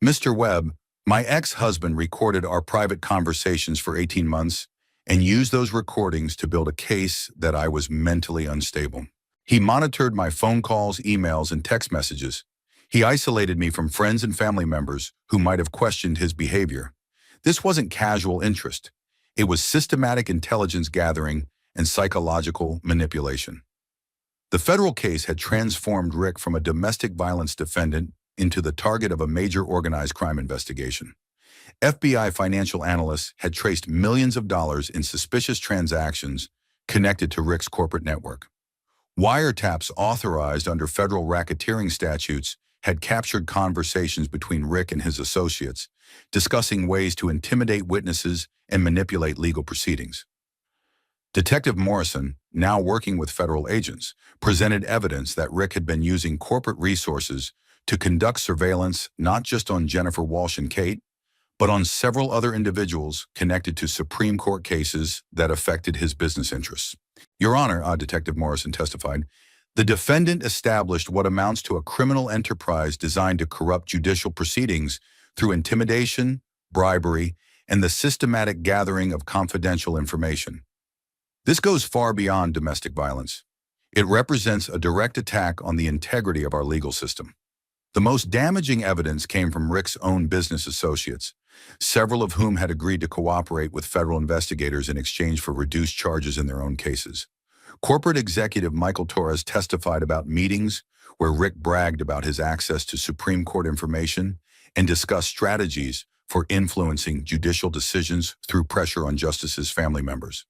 "Mr. Webb, my ex-husband recorded our private conversations for 18 months and used those recordings to build a case that I was mentally unstable. He monitored my phone calls, emails, and text messages. He isolated me from friends and family members who might have questioned his behavior. This wasn't casual interest. It was systematic intelligence gathering and psychological manipulation." The federal case had transformed Rick from a domestic violence defendant into the target of a major organized crime investigation. FBI financial analysts had traced millions of dollars in suspicious transactions connected to Rick's corporate network. Wiretaps authorized under federal racketeering statutes had captured conversations between Rick and his associates, discussing ways to intimidate witnesses and manipulate legal proceedings. Detective Morrison, now working with federal agents, presented evidence that Rick had been using corporate resources to conduct surveillance not just on Jennifer Walsh and Kate, but on several other individuals connected to Supreme Court cases that affected his business interests. "Your Honor," Detective Morrison testified, "the defendant established what amounts to a criminal enterprise designed to corrupt judicial proceedings through intimidation, bribery, and the systematic gathering of confidential information. This goes far beyond domestic violence. It represents a direct attack on the integrity of our legal system." The most damaging evidence came from Rick's own business associates, several of whom had agreed to cooperate with federal investigators in exchange for reduced charges in their own cases. Corporate executive Michael Torres testified about meetings where Rick bragged about his access to Supreme Court information and discussed strategies for influencing judicial decisions through pressure on justices' family members.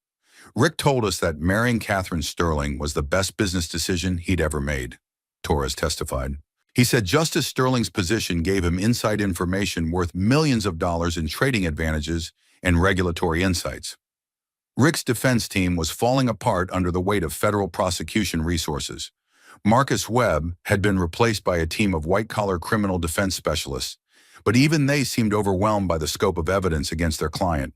Rick told us that marrying Catherine Sterling was the best business decision he'd ever made. Torres testified. He said Justice Sterling's position gave him inside information worth millions of dollars in trading advantages and regulatory insights. Rick's defense team was falling apart under the weight of federal prosecution resources. Marcus Webb had been replaced by a team of white-collar criminal defense specialists, but even they seemed overwhelmed by the scope of evidence against their client.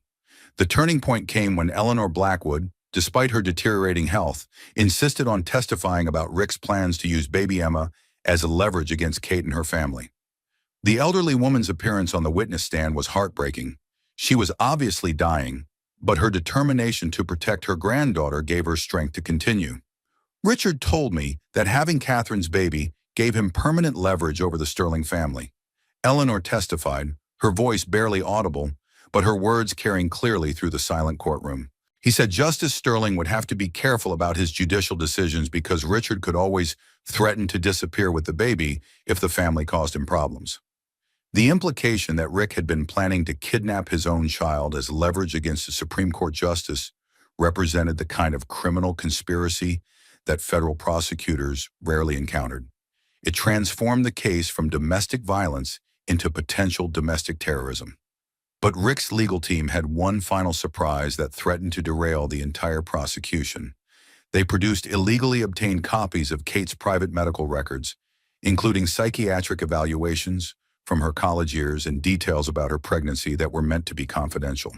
The turning point came when Eleanor Blackwood, despite her deteriorating health, insisted on testifying about Rick's plans to use baby Emma as a leverage against Kate and her family. The elderly woman's appearance on the witness stand was heartbreaking. She was obviously dying, but her determination to protect her granddaughter gave her strength to continue. Richard told me that having Catherine's baby gave him permanent leverage over the Sterling family. Eleanor testified, her voice barely audible, but her words carrying clearly through the silent courtroom. He said Justice Sterling would have to be careful about his judicial decisions because Richard could always threaten to disappear with the baby if the family caused him problems. The implication that Rick had been planning to kidnap his own child as leverage against a Supreme Court justice represented the kind of criminal conspiracy that federal prosecutors rarely encountered. It transformed the case from domestic violence into potential domestic terrorism. But Rick's legal team had one final surprise that threatened to derail the entire prosecution. They produced illegally obtained copies of Kate's private medical records, including psychiatric evaluations from her college years and details about her pregnancy that were meant to be confidential.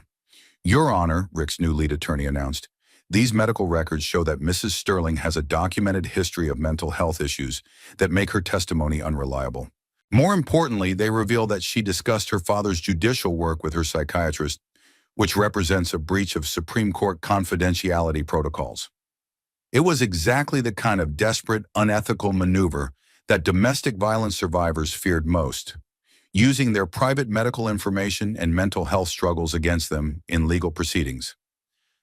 Your Honor, Rick's new lead attorney announced, these medical records show that Mrs. Sterling has a documented history of mental health issues that make her testimony unreliable. More importantly, they reveal that she discussed her father's judicial work with her psychiatrist, which represents a breach of Supreme Court confidentiality protocols. It was exactly the kind of desperate, unethical maneuver that domestic violence survivors feared most, using their private medical information and mental health struggles against them in legal proceedings.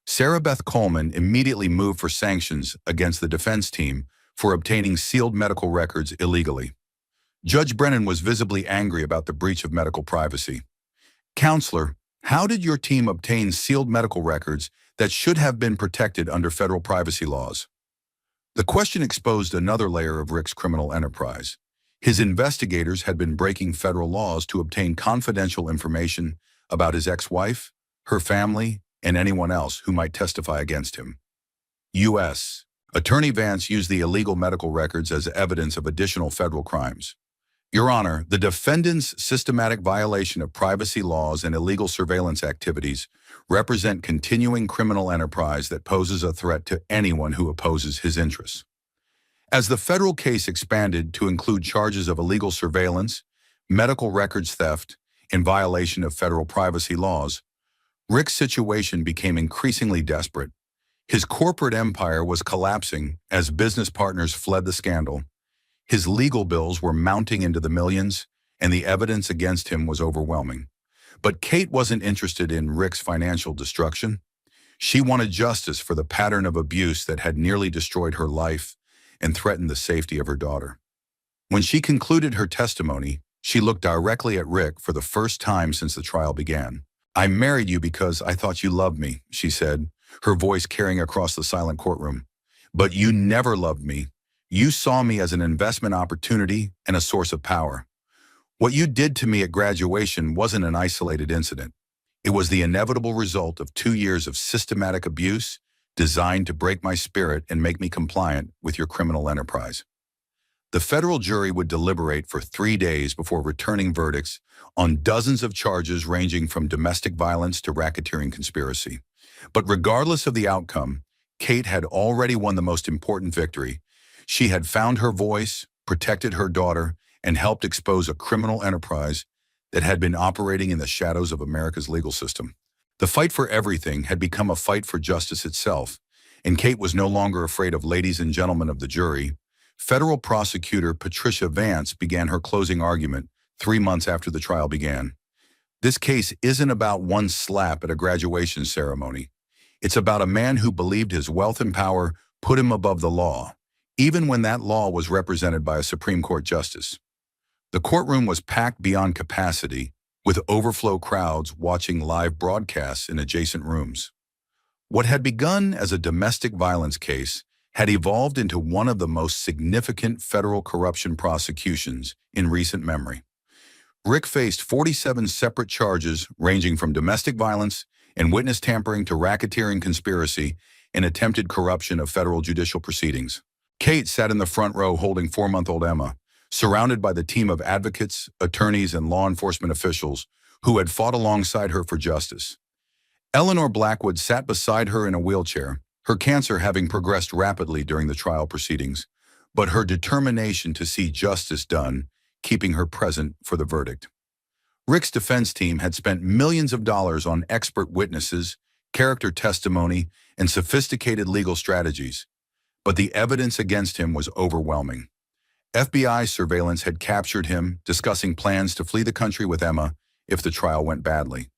Sarah Beth Coleman immediately moved for sanctions against the defense team for obtaining sealed medical records illegally. Judge Brennan was visibly angry about the breach of medical privacy. Counselor, how did your team obtain sealed medical records that should have been protected under federal privacy laws? The question exposed another layer of Rick's criminal enterprise. His investigators had been breaking federal laws to obtain confidential information about his ex-wife, her family, and anyone else who might testify against him. U.S. Attorney Vance used the illegal medical records as evidence of additional federal crimes. Your Honor, the defendant's systematic violation of privacy laws and illegal surveillance activities represent continuing criminal enterprise that poses a threat to anyone who opposes his interests. As the federal case expanded to include charges of illegal surveillance, medical records theft, and violation of federal privacy laws, Rick's situation became increasingly desperate. His corporate empire was collapsing as business partners fled the scandal. His legal bills were mounting into the millions, and the evidence against him was overwhelming. But Kate wasn't interested in Rick's financial destruction. She wanted justice for the pattern of abuse that had nearly destroyed her life and threatened the safety of her daughter. When she concluded her testimony, she looked directly at Rick for the first time since the trial began. "I married you because I thought you loved me," she said, her voice carrying across the silent courtroom. "But you never loved me. You saw me as an investment opportunity and a source of power. What you did to me at graduation wasn't an isolated incident. It was the inevitable result of 2 years of systematic abuse designed to break my spirit and make me compliant with your criminal enterprise." The federal jury would deliberate for 3 days before returning verdicts on dozens of charges ranging from domestic violence to racketeering conspiracy. But regardless of the outcome, Kate had already won the most important victory. She had found her voice, protected her daughter, and helped expose a criminal enterprise that had been operating in the shadows of America's legal system. The fight for everything had become a fight for justice itself, and Kate was no longer afraid of ladies and gentlemen of the jury. Federal prosecutor Patricia Vance began her closing argument 3 months after the trial began. "This case isn't about one slap at a graduation ceremony. It's about a man who believed his wealth and power put him above the law, even when that law was represented by a Supreme Court justice." The courtroom was packed beyond capacity, with overflow crowds watching live broadcasts in adjacent rooms. What had begun as a domestic violence case had evolved into one of the most significant federal corruption prosecutions in recent memory. Rick faced 47 separate charges ranging from domestic violence and witness tampering to racketeering conspiracy and attempted corruption of federal judicial proceedings. Kate sat in the front row holding 4-month-old Emma, surrounded by the team of advocates, attorneys, and law enforcement officials who had fought alongside her for justice. Eleanor Blackwood sat beside her in a wheelchair, her cancer having progressed rapidly during the trial proceedings, but her determination to see justice done, keeping her present for the verdict. Rick's defense team had spent millions of dollars on expert witnesses, character testimony, and sophisticated legal strategies, but the evidence against him was overwhelming. FBI surveillance had captured him discussing plans to flee the country with Emma if the trial went badly.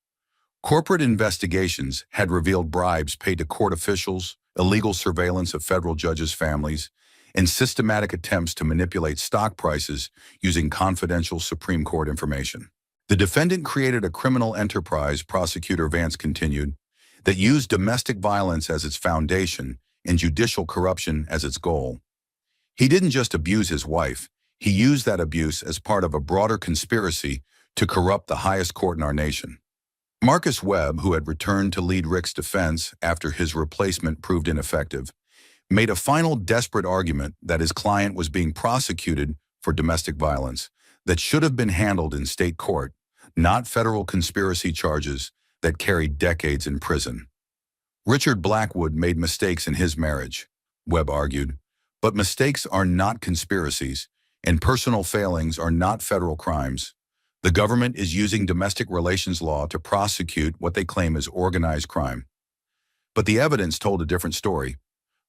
Corporate investigations had revealed bribes paid to court officials, illegal surveillance of federal judges' families, and systematic attempts to manipulate stock prices using confidential Supreme Court information. The defendant created a criminal enterprise, prosecutor Vance continued, that used domestic violence as its foundation and judicial corruption as its goal. He didn't just abuse his wife, he used that abuse as part of a broader conspiracy to corrupt the highest court in our nation. Marcus Webb, who had returned to lead Rick's defense after his replacement proved ineffective, made a final desperate argument that his client was being prosecuted for domestic violence that should have been handled in state court, not federal conspiracy charges that carried decades in prison. Richard Blackwood made mistakes in his marriage, Webb argued, but mistakes are not conspiracies, and personal failings are not federal crimes. The government is using domestic relations law to prosecute what they claim is organized crime. But the evidence told a different story.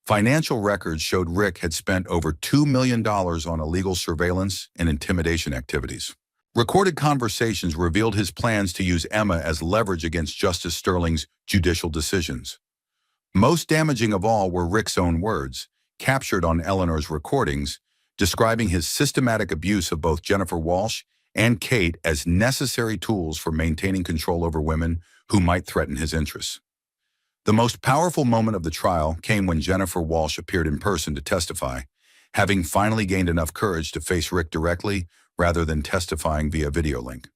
Financial records showed Rick had spent over $2 million on illegal surveillance and intimidation activities. Recorded conversations revealed his plans to use Emma as leverage against Justice Sterling's judicial decisions. Most damaging of all were Rick's own words, captured on Eleanor's recordings, describing his systematic abuse of both Jennifer Walsh and Kate as necessary tools for maintaining control over women who might threaten his interests. The most powerful moment of the trial came when Jennifer Walsh appeared in person to testify, having finally gained enough courage to face Rick directly rather than testifying via video link.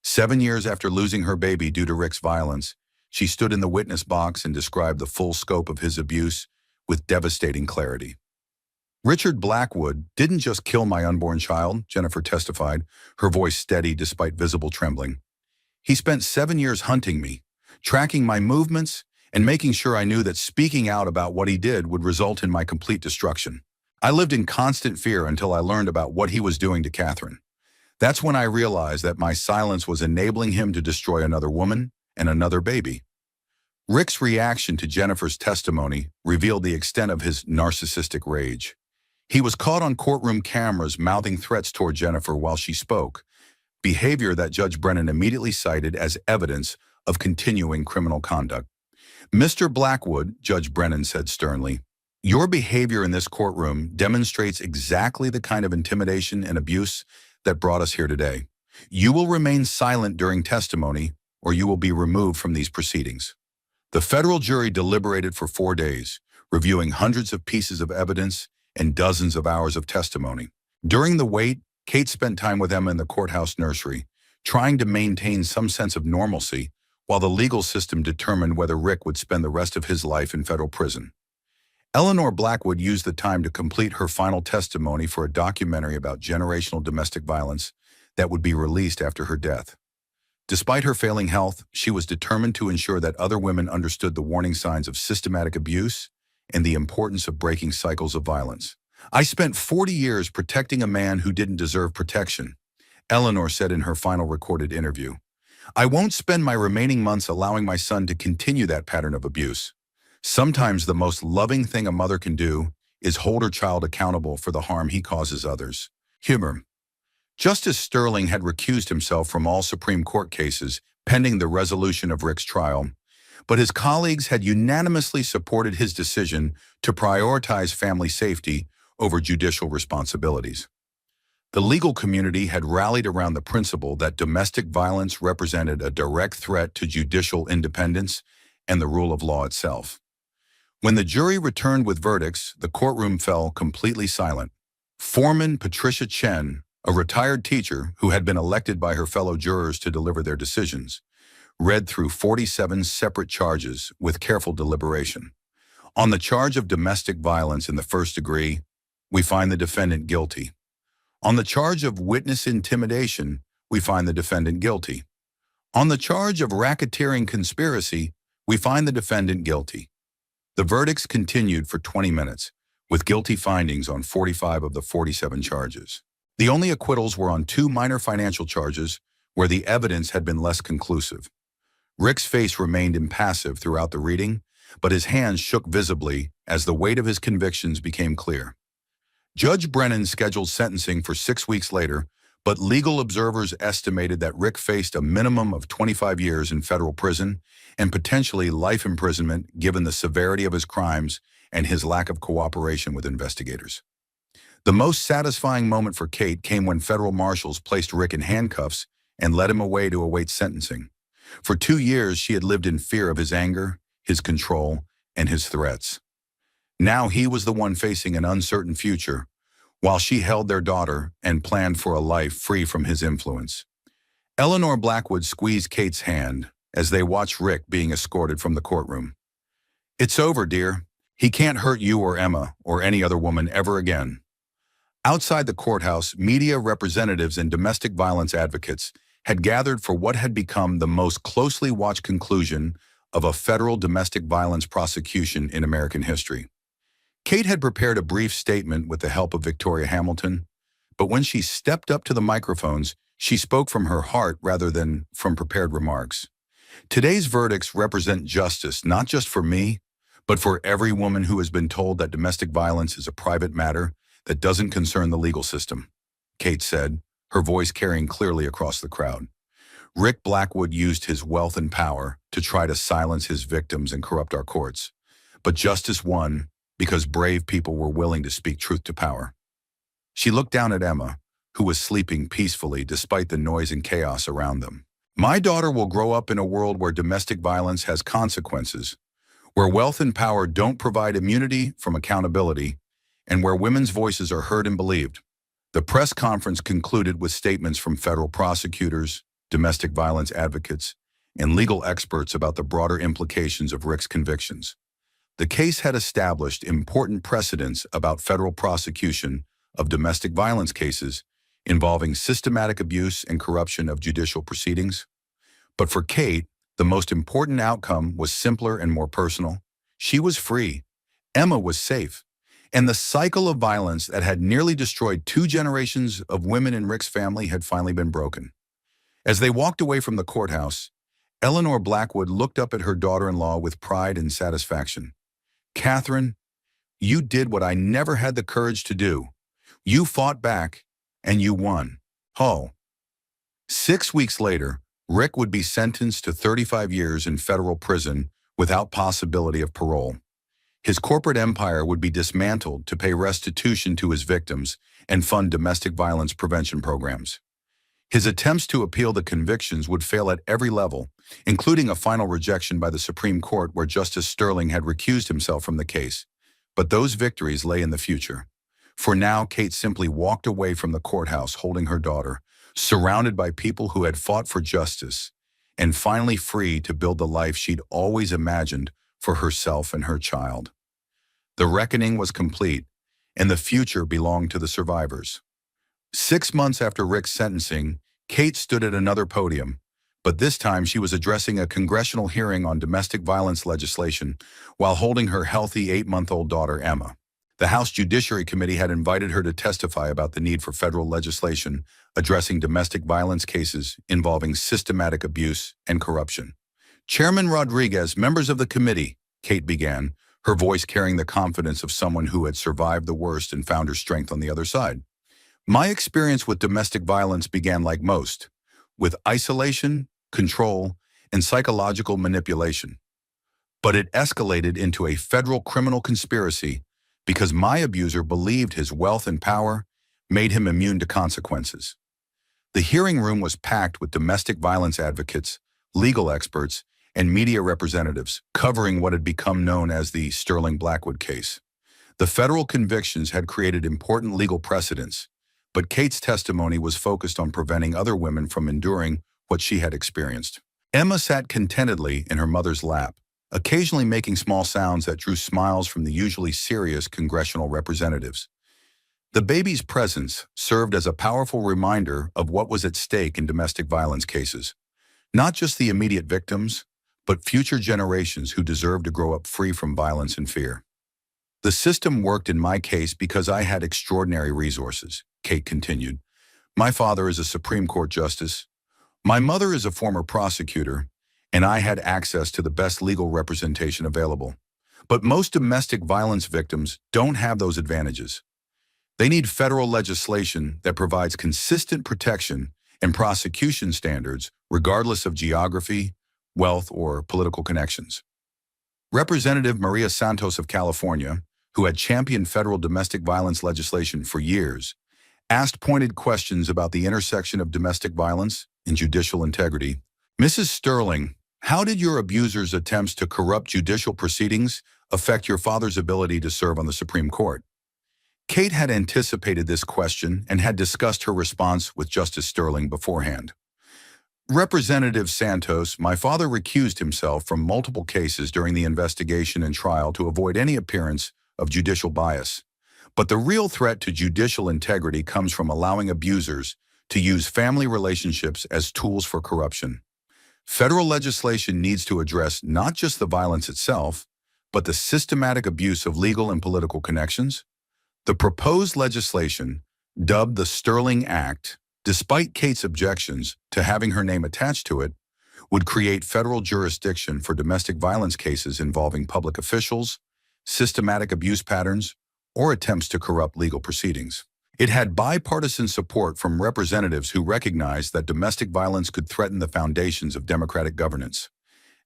7 years after losing her baby due to Rick's violence, she stood in the witness box and described the full scope of his abuse with devastating clarity. Richard Blackwood didn't just kill my unborn child, Jennifer testified, her voice steady despite visible trembling. He spent 7 years hunting me, tracking my movements, and making sure I knew that speaking out about what he did would result in my complete destruction. I lived in constant fear until I learned about what he was doing to Catherine. That's when I realized that my silence was enabling him to destroy another woman and another baby. Rick's reaction to Jennifer's testimony revealed the extent of his narcissistic rage. He was caught on courtroom cameras mouthing threats toward Jennifer while she spoke, behavior that Judge Brennan immediately cited as evidence of continuing criminal conduct. Mr. Blackwood, Judge Brennan said sternly, your behavior in this courtroom demonstrates exactly the kind of intimidation and abuse that brought us here today. You will remain silent during testimony, or you will be removed from these proceedings. The federal jury deliberated for 4 days, reviewing hundreds of pieces of evidence and dozens of hours of testimony. During the wait, Kate spent time with Emma in the courthouse nursery, trying to maintain some sense of normalcy while the legal system determined whether Rick would spend the rest of his life in federal prison. Eleanor Blackwood used the time to complete her final testimony for a documentary about generational domestic violence that would be released after her death. Despite her failing health, she was determined to ensure that other women understood the warning signs of systematic abuse and the importance of breaking cycles of violence. I spent 40 years protecting a man who didn't deserve protection, Eleanor said in her final recorded interview. I won't spend my remaining months allowing my son to continue that pattern of abuse. Sometimes the most loving thing a mother can do is hold her child accountable for the harm he causes others. Humor. Justice Sterling had recused himself from all Supreme Court cases pending the resolution of Rick's trial, but his colleagues had unanimously supported his decision to prioritize family safety over judicial responsibilities. The legal community had rallied around the principle that domestic violence represented a direct threat to judicial independence and the rule of law itself. When the jury returned with verdicts, the courtroom fell completely silent. Foreman Patricia Chen, a retired teacher who had been elected by her fellow jurors to deliver their decisions, read through 47 separate charges with careful deliberation. On the charge of domestic violence in the first degree, we find the defendant guilty. On the charge of witness intimidation, we find the defendant guilty. On the charge of racketeering conspiracy, we find the defendant guilty. The verdicts continued for 20 minutes, with guilty findings on 45 of the 47 charges. The only acquittals were on 2 minor financial charges where the evidence had been less conclusive. Rick's face remained impassive throughout the reading, but his hands shook visibly as the weight of his convictions became clear. Judge Brennan scheduled sentencing for 6 weeks later, but legal observers estimated that Rick faced a minimum of 25 years in federal prison and potentially life imprisonment given the severity of his crimes and his lack of cooperation with investigators. The most satisfying moment for Kate came when federal marshals placed Rick in handcuffs and led him away to await sentencing. For 2 years, she had lived in fear of his anger, his control, and his threats. Now he was the one facing an uncertain future, while she held their daughter and planned for a life free from his influence. Eleanor Blackwood squeezed Kate's hand as they watched Rick being escorted from the courtroom. "It's over, dear. He can't hurt you or Emma or any other woman ever again." Outside the courthouse, media representatives and domestic violence advocates had gathered for what had become the most closely watched conclusion of a federal domestic violence prosecution in American history. Kate had prepared a brief statement with the help of Victoria Hamilton, but when she stepped up to the microphones, she spoke from her heart rather than from prepared remarks. Today's verdicts represent justice not just for me, but for every woman who has been told that domestic violence is a private matter that doesn't concern the legal system, Kate said, her voice carrying clearly across the crowd. Rick Blackwood used his wealth and power to try to silence his victims and corrupt our courts, but justice won because brave people were willing to speak truth to power. She looked down at Emma, who was sleeping peacefully despite the noise and chaos around them. "My daughter will grow up in a world where domestic violence has consequences, where wealth and power don't provide immunity from accountability, and where women's voices are heard and believed." The press conference concluded with statements from federal prosecutors, domestic violence advocates, and legal experts about the broader implications of Rick's convictions. The case had established important precedents about federal prosecution of domestic violence cases involving systematic abuse and corruption of judicial proceedings. But for Kate, the most important outcome was simpler and more personal. She was free. Emma was safe. And the cycle of violence that had nearly destroyed 2 generations of women in Rick's family had finally been broken. As they walked away from the courthouse, Eleanor Blackwood looked up at her daughter-in-law with pride and satisfaction. "Catherine, you did what I never had the courage to do. You fought back, and you won." Oh. 6 weeks later, Rick would be sentenced to 35 years in federal prison without possibility of parole. His corporate empire would be dismantled to pay restitution to his victims and fund domestic violence prevention programs. His attempts to appeal the convictions would fail at every level, including a final rejection by the Supreme Court where Justice Sterling had recused himself from the case. But those victories lay in the future. For now, Kate simply walked away from the courthouse holding her daughter, surrounded by people who had fought for justice, and finally free to build the life she'd always imagined for herself and her child. The reckoning was complete, and the future belonged to the survivors. 6 months after Rick's sentencing, Kate stood at another podium, but this time she was addressing a congressional hearing on domestic violence legislation while holding her healthy 8-month-old daughter, Emma. The House Judiciary Committee had invited her to testify about the need for federal legislation addressing domestic violence cases involving systematic abuse and corruption. "Chairman Rodriguez, members of the committee," Kate began, her voice carrying the confidence of someone who had survived the worst and found her strength on the other side. "My experience with domestic violence began like most, with isolation, control, and psychological manipulation. But it escalated into a federal criminal conspiracy because my abuser believed his wealth and power made him immune to consequences." The hearing room was packed with domestic violence advocates, legal experts, and media representatives, covering what had become known as the Sterling Blackwood case. The federal convictions had created important legal precedents, but Kate's testimony was focused on preventing other women from enduring what she had experienced. Emma sat contentedly in her mother's lap, occasionally making small sounds that drew smiles from the usually serious congressional representatives. The baby's presence served as a powerful reminder of what was at stake in domestic violence cases. Not just the immediate victims, but future generations who deserve to grow up free from violence and fear. The system worked in my case because I had extraordinary resources, Kate continued. My father is a Supreme Court justice. My mother is a former prosecutor, and I had access to the best legal representation available. But most domestic violence victims don't have those advantages. They need federal legislation that provides consistent protection and prosecution standards regardless of geography, wealth, or political connections. Representative Maria Santos of California, who had championed federal domestic violence legislation for years, asked pointed questions about the intersection of domestic violence and judicial integrity. Mrs. Sterling, how did your abuser's attempts to corrupt judicial proceedings affect your father's ability to serve on the Supreme Court? Kate had anticipated this question and had discussed her response with Justice Sterling beforehand. Representative Santos, my father recused himself from multiple cases during the investigation and trial to avoid any appearance of judicial bias. But the real threat to judicial integrity comes from allowing abusers to use family relationships as tools for corruption. Federal legislation needs to address not just the violence itself, but the systematic abuse of legal and political connections. The proposed legislation, dubbed the Sterling Act, despite Kate's objections to having her name attached to it, would create federal jurisdiction for domestic violence cases involving public officials, systematic abuse patterns, or attempts to corrupt legal proceedings. It had bipartisan support from representatives who recognized that domestic violence could threaten the foundations of democratic governance.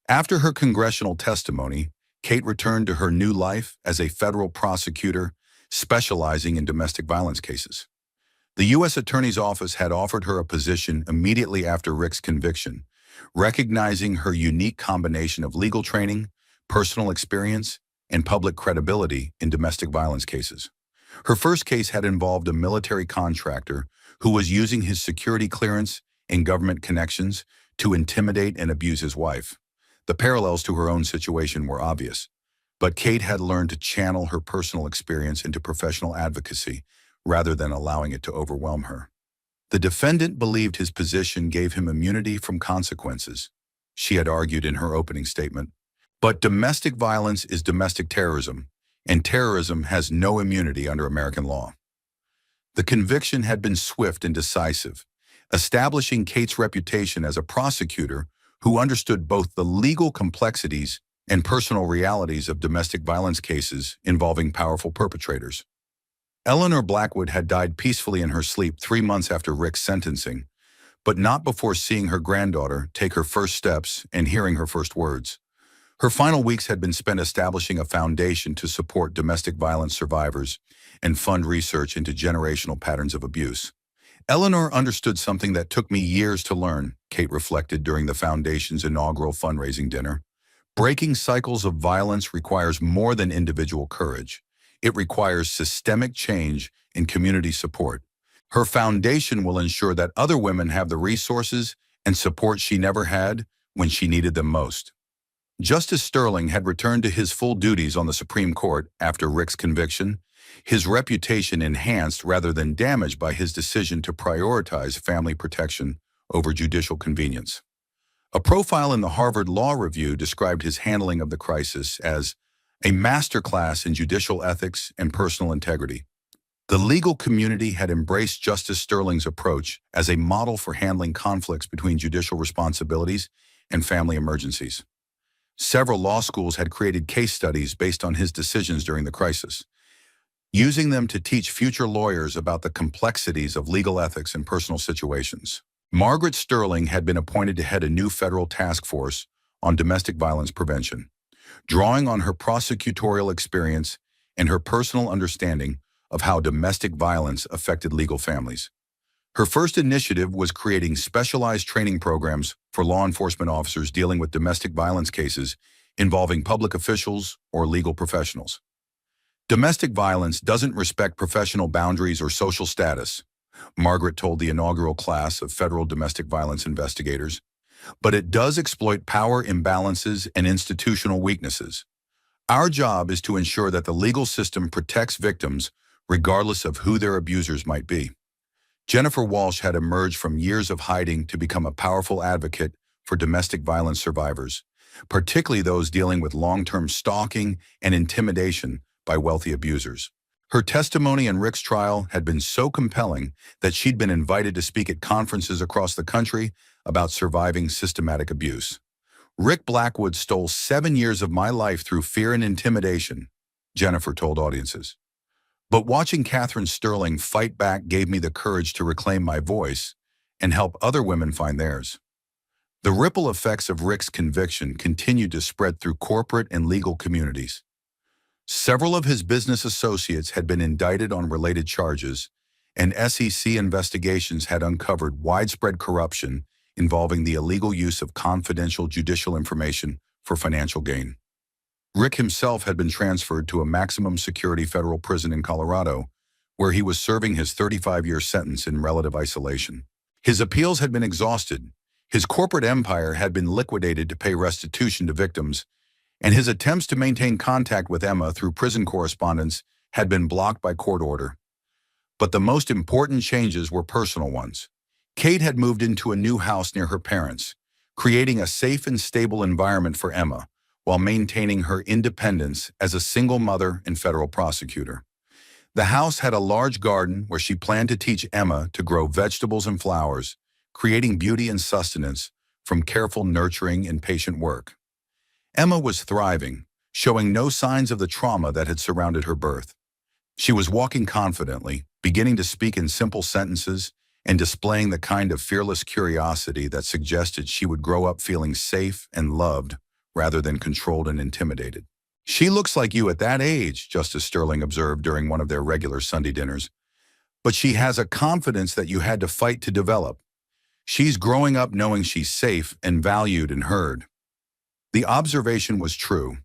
After her congressional testimony, Kate returned to her new life as a federal prosecutor specializing in domestic violence cases. The U.S. Attorney's Office had offered her a position immediately after Rick's conviction, recognizing her unique combination of legal training, personal experience, and public credibility in domestic violence cases. Her first case had involved a military contractor who was using his security clearance and government connections to intimidate and abuse his wife. The parallels to her own situation were obvious, but Kate had learned to channel her personal experience into professional advocacy rather than allowing it to overwhelm her. The defendant believed his position gave him immunity from consequences, she had argued in her opening statement. But domestic violence is domestic terrorism, and terrorism has no immunity under American law. The conviction had been swift and decisive, establishing Kate's reputation as a prosecutor who understood both the legal complexities and personal realities of domestic violence cases involving powerful perpetrators. Eleanor Blackwood had died peacefully in her sleep 3 months after Rick's sentencing, but not before seeing her granddaughter take her first steps and hearing her first words. Her final weeks had been spent establishing a foundation to support domestic violence survivors and fund research into generational patterns of abuse. Eleanor understood something that took me years to learn, Kate reflected during the Foundation's inaugural fundraising dinner. Breaking cycles of violence requires more than individual courage. It requires systemic change and community support. Her foundation will ensure that other women have the resources and support she never had when she needed them most. Justice Sterling had returned to his full duties on the Supreme Court after Rick's conviction, his reputation enhanced rather than damaged by his decision to prioritize family protection over judicial convenience. A profile in the Harvard Law Review described his handling of the crisis as a masterclass in judicial ethics and personal integrity. The legal community had embraced Justice Sterling's approach as a model for handling conflicts between judicial responsibilities and family emergencies. Several law schools had created case studies based on his decisions during the crisis, using them to teach future lawyers about the complexities of legal ethics in personal situations. Margaret Sterling had been appointed to head a new federal task force on domestic violence prevention, drawing on her prosecutorial experience and her personal understanding of how domestic violence affected legal families. Her first initiative was creating specialized training programs for law enforcement officers dealing with domestic violence cases involving public officials or legal professionals. Domestic violence doesn't respect professional boundaries or social status, Margaret told the inaugural class of federal domestic violence investigators, but it does exploit power imbalances and institutional weaknesses. Our job is to ensure that the legal system protects victims regardless of who their abusers might be. Jennifer Walsh had emerged from years of hiding to become a powerful advocate for domestic violence survivors, particularly those dealing with long-term stalking and intimidation by wealthy abusers. Her testimony in Rick's trial had been so compelling that she'd been invited to speak at conferences across the country about surviving systematic abuse. Rick Blackwood stole 7 years of my life through fear and intimidation, Jennifer told audiences. But watching Catherine Sterling fight back gave me the courage to reclaim my voice and help other women find theirs. The ripple effects of Rick's conviction continued to spread through corporate and legal communities. Several of his business associates had been indicted on related charges, and SEC investigations had uncovered widespread corruption involving the illegal use of confidential judicial information for financial gain. Rick himself had been transferred to a maximum security federal prison in Colorado, where he was serving his 35-year sentence in relative isolation. His appeals had been exhausted, his corporate empire had been liquidated to pay restitution to victims, and his attempts to maintain contact with Emma through prison correspondence had been blocked by court order. But the most important changes were personal ones. Kate had moved into a new house near her parents, creating a safe and stable environment for Emma, while maintaining her independence as a single mother and federal prosecutor. The house had a large garden where she planned to teach Emma to grow vegetables and flowers, creating beauty and sustenance from careful nurturing and patient work. Emma was thriving, showing no signs of the trauma that had surrounded her birth. She was walking confidently, beginning to speak in simple sentences, and displaying the kind of fearless curiosity that suggested she would grow up feeling safe and loved rather than controlled and intimidated. "She looks like you at that age," Justice Sterling observed during one of their regular Sunday dinners. "But she has a confidence that you had to fight to develop. She's growing up knowing she's safe and valued and heard." The observation was true.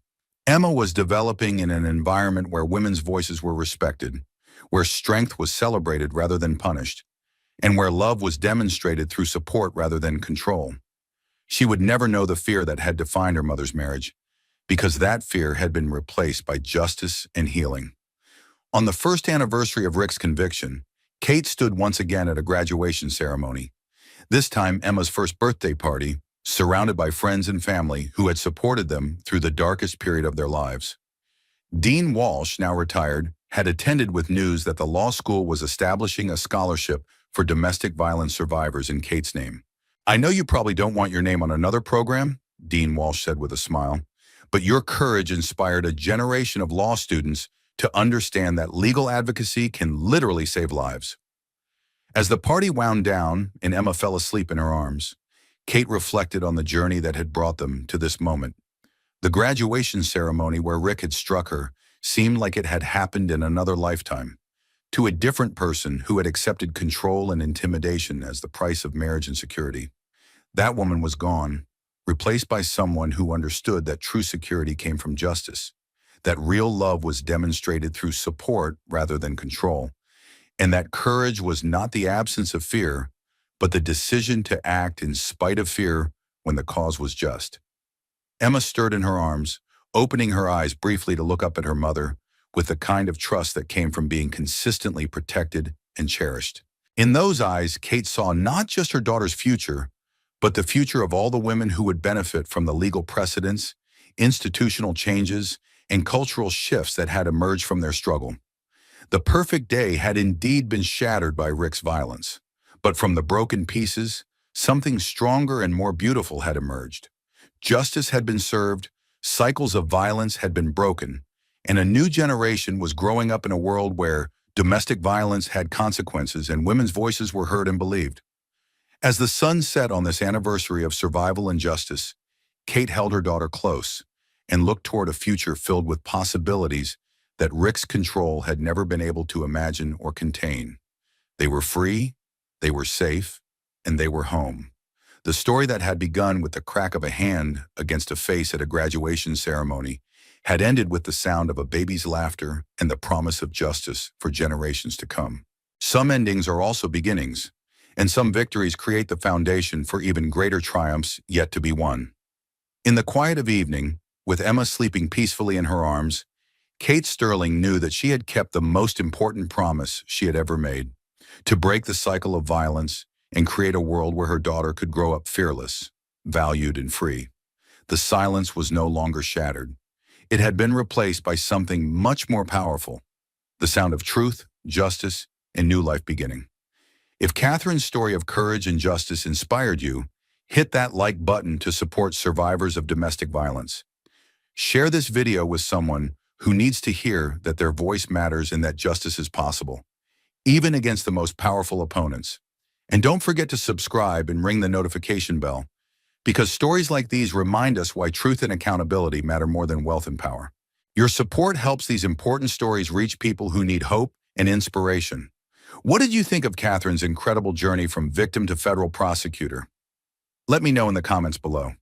Emma was developing in an environment where women's voices were respected, where strength was celebrated rather than punished, and where love was demonstrated through support rather than control. She would never know the fear that had defined her mother's marriage, because that fear had been replaced by justice and healing. On the first anniversary of Rick's conviction, Kate stood once again at a graduation ceremony, this time Emma's first birthday party, surrounded by friends and family who had supported them through the darkest period of their lives. Dean Walsh, now retired, had attended with news that the law school was establishing a scholarship for domestic violence survivors in Kate's name. "I know you probably don't want your name on another program," Dean Walsh said with a smile, "but your courage inspired a generation of law students to understand that legal advocacy can literally save lives." As the party wound down and Emma fell asleep in her arms, Kate reflected on the journey that had brought them to this moment. The graduation ceremony where Rick had struck her seemed like it had happened in another lifetime, to a different person who had accepted control and intimidation as the price of marriage and security. That woman was gone, replaced by someone who understood that true security came from justice, that real love was demonstrated through support rather than control, and that courage was not the absence of fear, but the decision to act in spite of fear when the cause was just. Emma stirred in her arms, opening her eyes briefly to look up at her mother with the kind of trust that came from being consistently protected and cherished. In those eyes, Kate saw not just her daughter's future, but the future of all the women who would benefit from the legal precedents, institutional changes, and cultural shifts that had emerged from their struggle. The perfect day had indeed been shattered by Rick's violence, but from the broken pieces, something stronger and more beautiful had emerged. Justice had been served, cycles of violence had been broken, and a new generation was growing up in a world where domestic violence had consequences and women's voices were heard and believed. As the sun set on this anniversary of survival and justice, Kate held her daughter close and looked toward a future filled with possibilities that Rick's control had never been able to imagine or contain. They were free, They were safe, and they were home. The story that had begun with the crack of a hand against a face at a graduation ceremony had ended with the sound of a baby's laughter and the promise of justice for generations to come. Some endings are also beginnings, and some victories create the foundation for even greater triumphs yet to be won. In the quiet of evening, with Emma sleeping peacefully in her arms, Kate Sterling knew that she had kept the most important promise she had ever made: to break the cycle of violence and create a world where her daughter could grow up fearless, valued, and free. The silence was no longer shattered. It had been replaced by something much more powerful: the sound of truth, justice, and new life beginning. If Catherine's story of courage and justice inspired you, hit that like button to support survivors of domestic violence. Share this video with someone who needs to hear that their voice matters and that justice is possible, even against the most powerful opponents. And don't forget to subscribe and ring the notification bell, because stories like these remind us why truth and accountability matter more than wealth and power. Your support helps these important stories reach people who need hope and inspiration. What did you think of Catherine's incredible journey from victim to federal prosecutor? Let me know in the comments below.